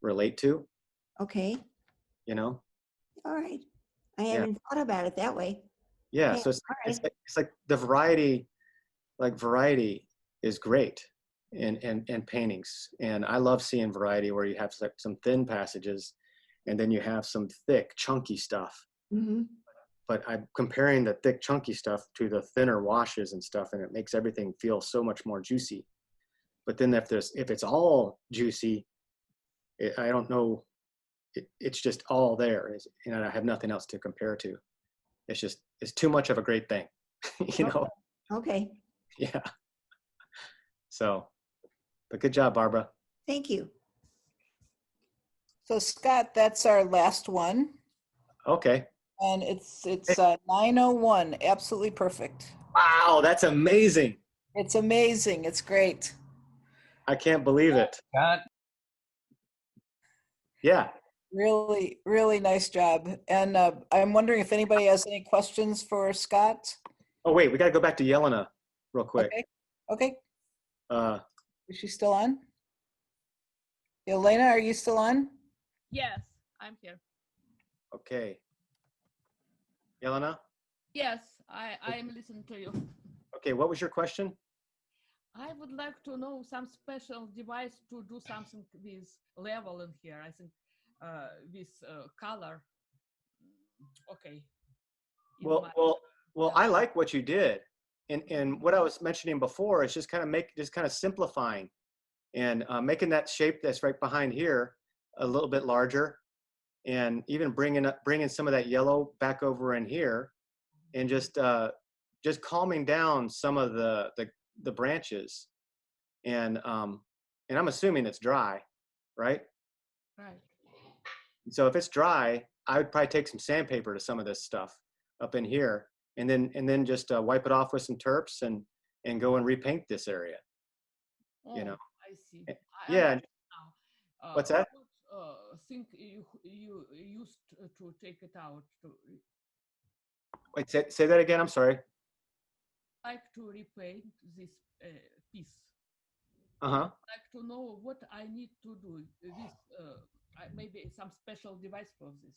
relate to. Okay. All right. I haven't thought about it that way. Yeah. So it's like the variety is great in paintings. And I love seeing variety where you have like some thin passages and then you have some thick, chunky stuff. But I'm comparing the thick, chunky stuff to the thinner washes and stuff, and it makes everything feel so much more juicy. But then if it's all juicy, I don't know, it's just all there. I have nothing else to compare to. It's too much of a great thing, Okay. Yeah. So, but good job, Barbara. Thank you. So Scott, that's our last one. Okay. And it's 9:01, absolutely perfect. Wow, that's amazing. It's amazing. It's great. I can't believe it. Scott? Yeah. Really, really nice job. And I'm wondering if anybody has any questions for Scott. Oh, wait, we got to go back to Yelena real quick. Okay. Is she still on? Elena, are you still on? Yes, I'm here. Okay. Yelena? Yes, I am listening to you. Okay, what was your question? I would like to know some special device to do something with level in here. I think with color. Okay. Well, I like what you did. And what I was mentioning before is just kind of simplifying and making that shape that's right behind here a little bit larger, and even bringing some of that yellow back over in here, and just calming down some of the branches. And I'm assuming it's dry, right? Right. So if it's dry, I would probably take some sandpaper to some of this stuff up in here, and then just wipe it off with some terps and go and repaint this area. Oh, I see. Yeah. What's that? What thing you used to take it out? Wait, say that again. I'm sorry. like to repaint this piece. Uh-huh. I'd like to know what I need to do. This maybe some special device for this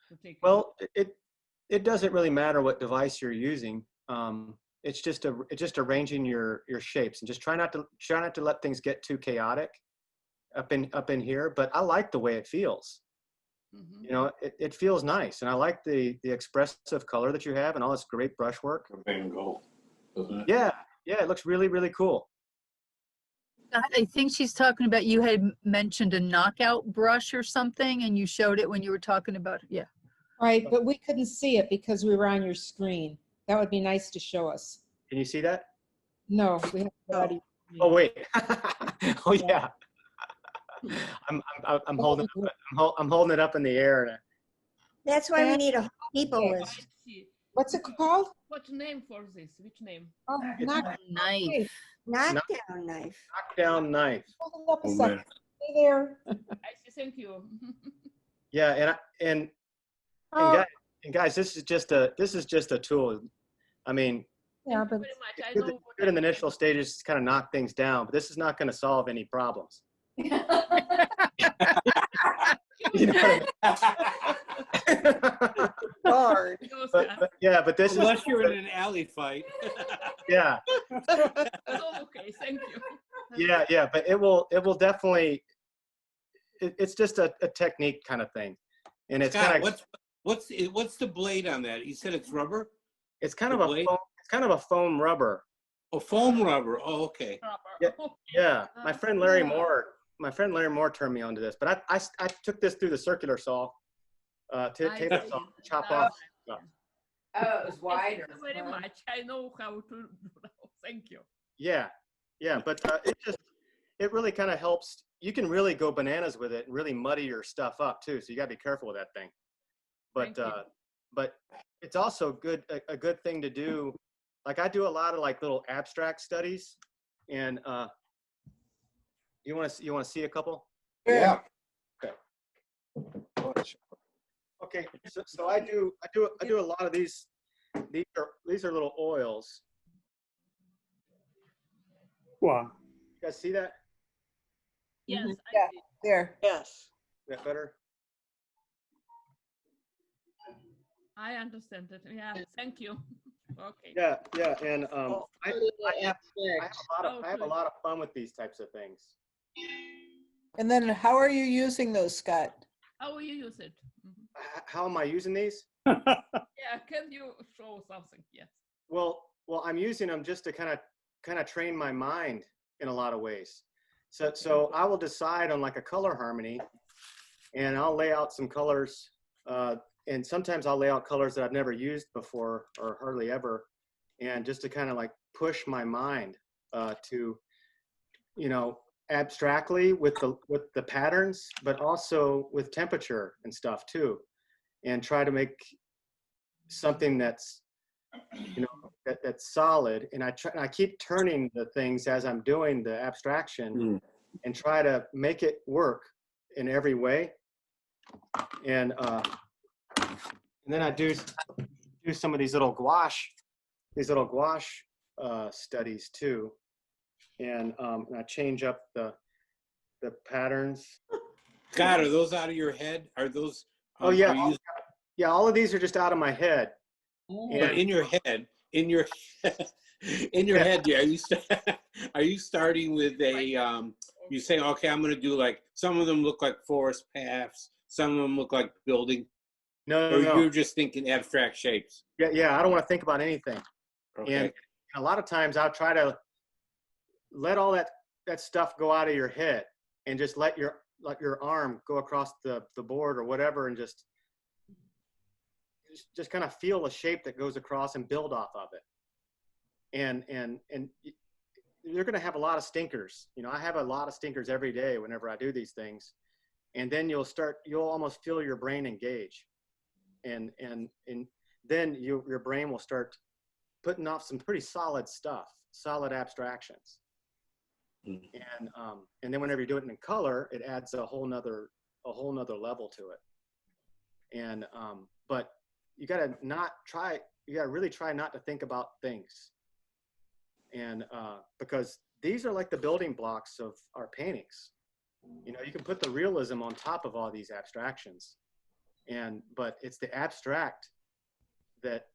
to take. Well, it doesn't really matter what device you're using. It's just arranging your shapes, and just try not to let things get too chaotic up in here. But I like the way it feels. You know, it feels nice, and I like the expressive color that you have and all this great brushwork. Van Gogh, doesn't it? Yeah, it looks really, really cool. I think she's talking about, you had mentioned a knockout brush or something, and you showed it when you were talking about, yeah. Right, but we couldn't see it because we were on your screen. That would be nice to show us. Can you see that? No, we have already. Oh wait. Oh yeah. I'm holding it up in the air. That's why we need a people list. What's it called? What name for this? Which name? Oh, knockdown knife. Knockdown knife. Knockdown knife. Hold it up a second. Stay there. I see. Thank you. Yeah, and guys, this is just a tool. I mean, yeah, but it's good in the initial stages to kind of knock things down, but this is not going to solve any problems. You know what I mean? Hard. But this Unless is you're in an alley fight. Yeah. Okay, thank you. Yeah, but it will definitely. It's just a technique kind of thing, and it's Scott, kind of what's the blade on that? You said it's rubber. It's kind of a foam rubber. Oh, foam rubber. Oh, okay. Yeah. My friend Larry Moore turned me onto this, but I took this through the circular saw, table saw, to chop off stuff. Oh, it was wider. Thank you very much. I know how to do that. Thank you. Yeah, but it really kind of helps. You can really go bananas with it and really muddy your stuff up too. So you got to be careful with that thing. But it's also a good thing to do. Like I do a lot of like little abstract studies, and you want to see a couple? Yeah. Okay. So I do a lot of these. These are little oils. Wow. You guys see that? Yes. Yeah. There. Yes. Is that better? I understand it. Yeah. Thank you. Okay. Yeah, and I have a lot of fun with these types of things. And then how are you using those, Scott? How will you use it? How am I using these? Yeah, can you show something? Yes. Well, I'm using them just to kind of train my mind in a lot of ways. So I will decide on like a color harmony, and I'll lay out some colors. And sometimes I'll lay out colors that I've never used before or hardly ever, and just to kind of like push my mind to, abstractly with the patterns, but also with temperature and stuff too, and try to make something that's, that's solid. And I keep turning the things as I'm doing the abstraction and try to make it work in every way. And then I do some of these little gouache studies too, and I change up the patterns. Scott, are those out of your head? Are those? Oh yeah, yeah. All of these are just out of my head. But in your head, in your head, are you starting with a? You say, okay, I'm going to do like some of them look like forest paths, some of them look like building. No. Or you're just thinking abstract shapes. Yeah. I don't want to think about anything. Okay. And a lot of times I'll try to let all that stuff go out of your head and just let your arm go across the board or whatever, and just kind of feel a shape that goes across and build off of it. And you're going to have a lot of stinkers. I have a lot of stinkers every day whenever I do these things. And then you'll almost feel your brain engage. And then your brain will start putting off some pretty solid stuff, solid abstractions. And then whenever you do it in color, it adds a whole nother level to it. And but you gotta really try not to think about things. And because these are like the building blocks of our paintings. You know, you can put the realism on top of all these abstractions, but it's the abstract that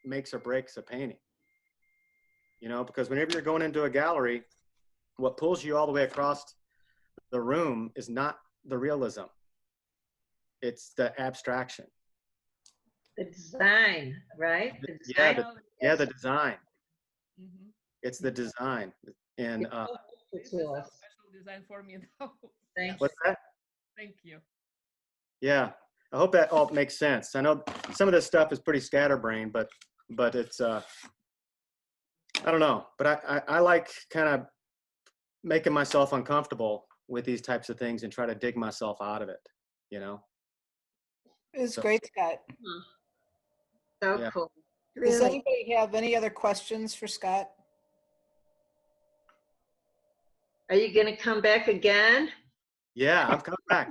makes or breaks a painting. You know, because whenever you're going into a gallery, what pulls you all the way across the room is not the realism. It's the abstraction. The design, right? The Yeah, design. the design. It's the design. And Special design for me now. what's that? Thank you. Yeah, I hope that all makes sense. I know some of this stuff is pretty scatterbrained, but it's I don't know. But I like kind of making myself uncomfortable with these types of things and try to dig myself out of it. You know. It's So- great, Scott. So Yeah. cool. Does anybody have any other questions for Scott? Are you going to come back again? Yeah, I'm coming back.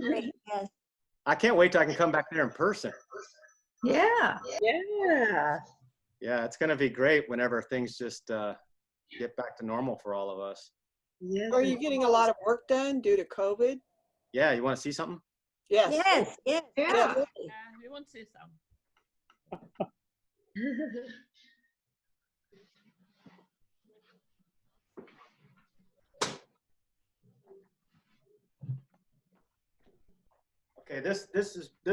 Great, yes. I can't wait till I can come back there in person. Yeah. Yeah. Yeah, it's going to be great whenever things just get back to normal for all of us. Yes. Are you getting a lot of work done due to COVID? Yeah, you want to see something? Yes. Yes, yes. Yeah. absolutely. We want to see some. Okay, this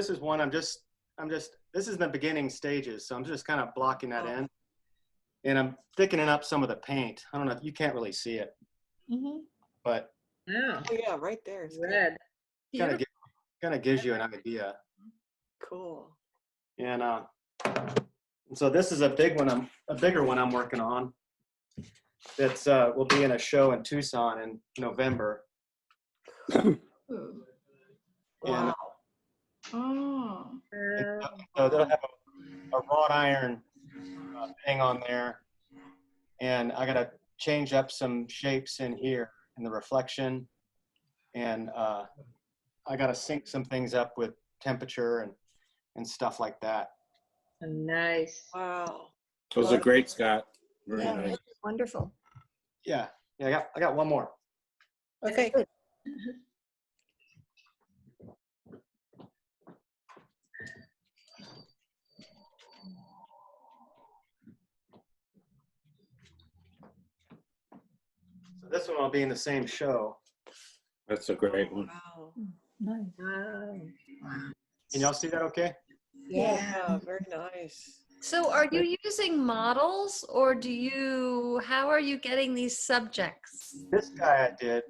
is one this is in the beginning stages, so I'm just kind of blocking that in, and I'm thickening up some of the paint. I don't know if you can't really see it, but Oh, Oh, yeah, right there. It's good. red. kind of gives you an idea. Cool. And so this is a bigger one I'm working on. That's will be in a show in Tucson in November. Wow. Oh. So they'll have a wrought iron thing on there, and I gotta change up some shapes in here in the reflection, and I gotta sync some things up with temperature and stuff like that. Nice. Wow. Those are great, Scott. Very Yeah, nice. that's wonderful. Yeah, I got one more. Okay. Good. So this one will be in the same show. That's a great one. Wow. Nice. Wow. Can y'all see that okay? Yeah, very nice. So are you using models or how are you getting these subjects? This guy I did,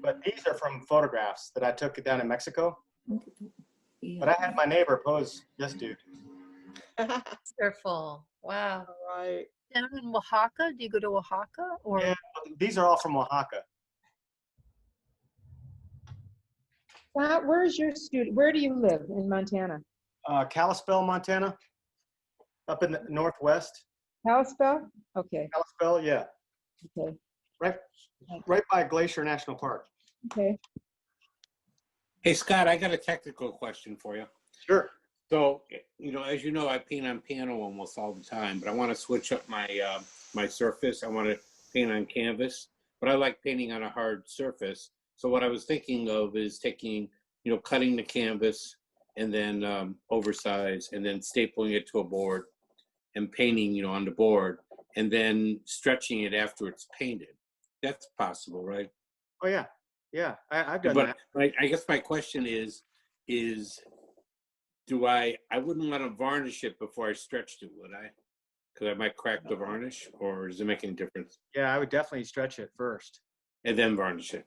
but these are from photographs that I took down in Mexico. But I had my neighbor pose this dude. Wonderful. Wow. All right. Down in Oaxaca? Do you go to Oaxaca? Or Yeah, these are all from Oaxaca. Where's your studio? Where do you live in Montana? Kalispell, Montana, up in the northwest. Kalispell? Okay. Kalispell, yeah, Okay. right by Glacier National Park. Okay. Hey, Scott, I got a technical question for you. Sure. So, as you know, I paint on piano almost all the time, but I want to switch up my my surface. I want to paint on canvas, but I like painting on a hard surface. So what I was thinking of is taking, cutting the canvas and then oversize and then stapling it to a board and painting, on the board and then stretching it after it's painted. That's possible, right? Oh yeah, yeah. I've done But that. I guess my question is do I wouldn't want to varnish it before I stretched it, would I? Because I might crack the varnish, or does it make any difference? Yeah, I would definitely stretch it first. And then varnish it.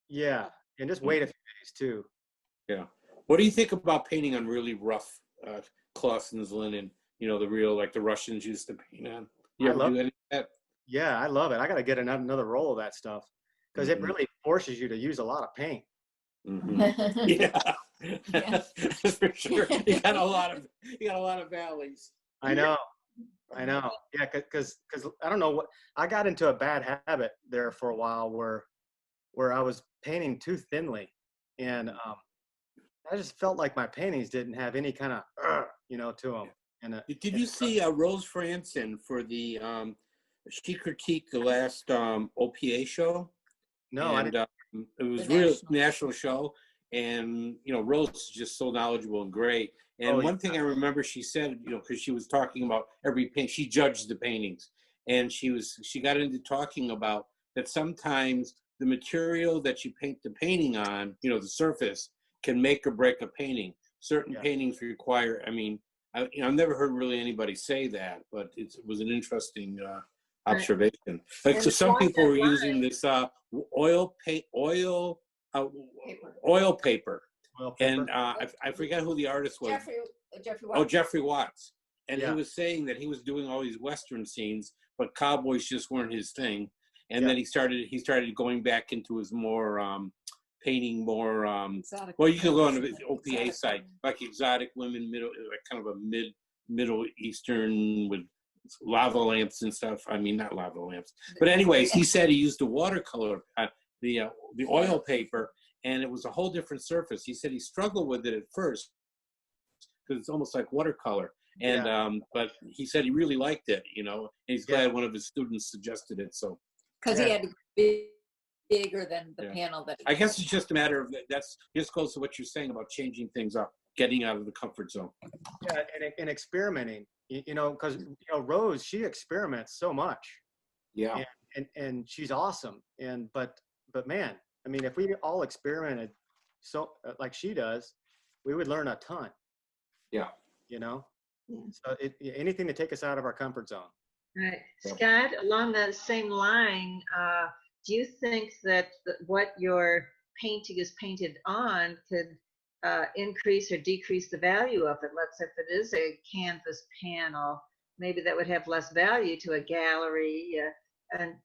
Yeah, and just wait a few days too. Yeah. What do you think about painting on really rough Clausen's linen? The real, like the Russians used to paint on. You I ever love do any of that? Yeah, I love it. I got to get another roll of that stuff because it really forces you to use a lot of paint. Yeah, for sure. You got a lot of valleys. I know. Yeah, because I don't know what I got into a bad habit there for a while where I was painting too thinly, and I just felt like my paintings didn't have any kind of to them. And Did you see Rose Franson for the she critiqued the last OPA show. No, and it was The real national show, and Rose is just so knowledgeable and great. And one thing I remember she said, because she was talking about every paint, she judged the paintings, and she got into talking about that sometimes the material that you paint the painting on, the surface, can make or break a painting. Certain paintings require, I've never heard really anybody say that, but it was an interesting observation. Like, so some people were using this oil paper. And I forget who the artist was. Jeffrey Watts. Oh, Jeffrey Watts. And he was saying that he was doing all these Western scenes, but cowboys just weren't his thing. And then he started going back into his more painting more. Well, you can go on the OPA side, like exotic women, like kind of a Middle Eastern with lava lamps and stuff. I mean, not lava lamps, but anyways, he said he used the watercolor, the oil paper, and it was a whole different surface. He said he struggled with it at first because it's almost like watercolor. And but he said he really liked it, and he's glad one of his students suggested it. So because he had to be bigger than the panel that. I guess it's just a matter of that's just goes to what you're saying about changing things up, getting out of the comfort zone. Yeah, and experimenting. Because Rose, she experiments so much. Yeah. And she's awesome. But man, if we all experimented so like she does, we would learn a ton. Yeah. So anything to take us out of our comfort zone. Right. Scott, along that same line, do you think that what your painting is painted on could increase or decrease the value of it? Let's say if it is a canvas panel, maybe that would have less value to a gallery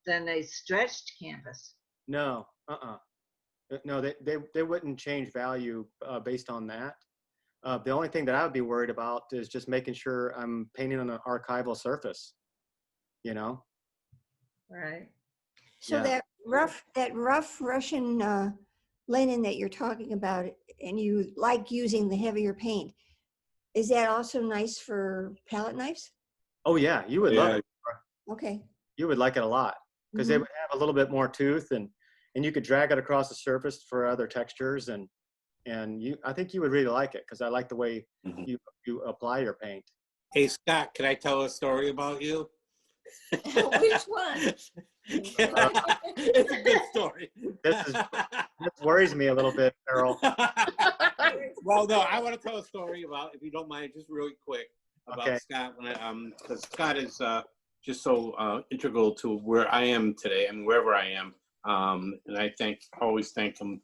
than a stretched canvas. No, no, they wouldn't change value based on that. The only thing that I would be worried about is just making sure I'm painting on an archival surface. Right. So that rough Russian linen that you're talking about, and you like using the heavier paint, is that also nice for palette knives? Oh yeah, you would love it. Okay. You would like it a lot because they would have a little bit more tooth, and you could drag it across the surface for other textures, and I think you would really like it because I like the way you apply your paint. Hey Scott, can I tell a story about you? Which one? It's a good story. This worries me a little bit, Carol. Well, no, I want to tell a story about, if you don't mind, just really quick about Scott. Because Scott is just so integral to where I am today and wherever I am. And I always thank him,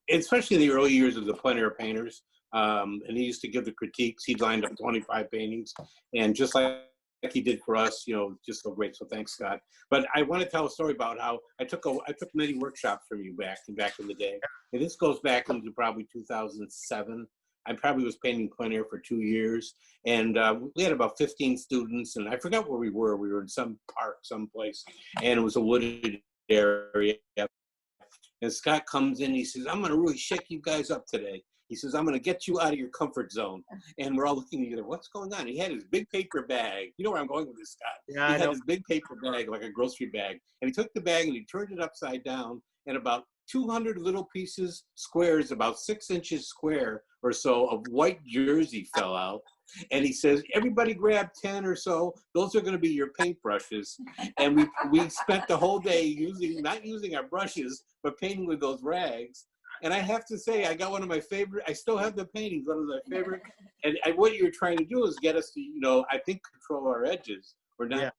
especially in the early years of the plein air painters. And he used to give the critiques. He'd lined up 25 paintings, and just like he did for us, just so great. So thanks, Scott. But I want to tell a story about how I took many workshops from you back in the day. And this goes back into probably 2007. I probably was painting plein air for 2 years, and we had about 15 students, and I forgot where we were. We were in some park, someplace, and it was a wooded area. And Scott comes in, he says, "I'm going to really shake you guys up today." He says, "I'm going to get you out of your comfort zone." And we're all looking together, what's going on? He had his big paper bag. You know where I'm going with this, Scott. Yeah, he had his big paper bag, like a grocery bag. And he took the bag and he turned it upside down, and about 200 little pieces, squares, about 6 inches square or so of white jersey fell out. And he says, "Everybody grab 10 or so. Those are going to be your paintbrushes." And we spent the whole day not using our brushes, but painting with those rags. And I have to say, I got one of my favorite, I still have the paintings, one of my favorite. And what you're trying to do is get us to, I think, control our edges, or not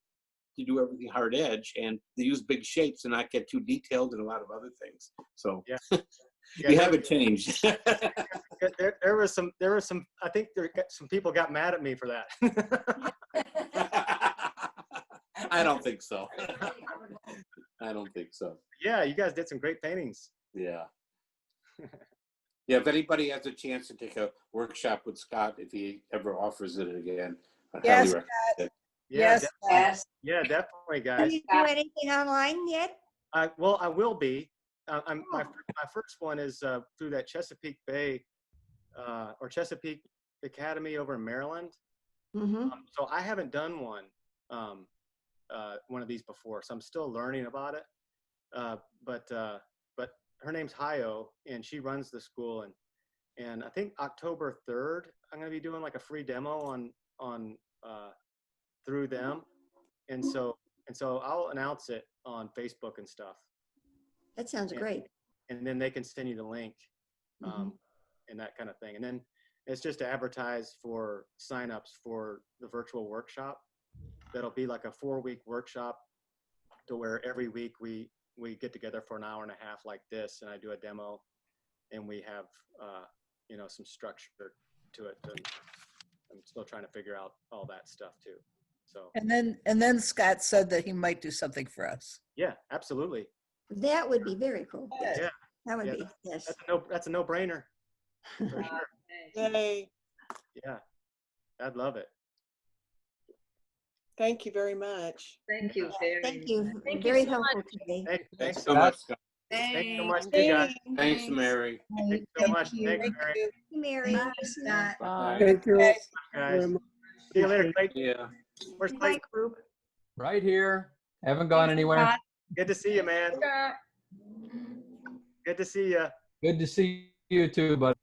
to do everything hard edge, and to use big shapes and not get too detailed and a lot of other things. So you haven't changed. there was some, I think some people got mad at me for that. I don't think so. I don't think so. Yeah, you guys did some great paintings. Yeah. Yeah, if anybody has a chance to take a workshop with Scott, if he ever offers it again, I highly recommend it. Yes. Yeah, definitely, guys. Have you do anything online yet? Well, I will be. My first one is through that Chesapeake Bay or Chesapeake Academy over in Maryland. So I haven't done one one of these before, so I'm still learning about it. But her name's Hayo, and she runs the school, and I think October 3rd, I'm going to be doing like a free demo on through them, and so I'll announce it on Facebook and stuff. That sounds great. And then they can send you the link, and that kind of thing. And then it's just to advertise for signups for the virtual workshop. That'll be like a 4-week workshop, to where every week we get together for an hour and a half like this, and I do a demo, and we have you know, some structure to it. And I'm still trying to figure out all that stuff too. So. And then Scott said that he might do something for us. Yeah, absolutely. That would be very cool. Yes. Yeah. That would Yeah, be, yes. That's a no-brainer. For sure. Yay. Yeah, I'd love it. Thank you very much. Thank you very Thank you. Thank you Very so helpful much. today. Thanks so much, Scott. Thanks so much, you guys. Thanks, Mary. Thanks so much. Thanks, Mary. Mary. Bye. Thank you. Guys. very much. See you later, Clay. Yeah. Where's Clay? Group. Right here. Haven't gone anywhere. Good to see you, man. Good to see you. Good to see you too, bud.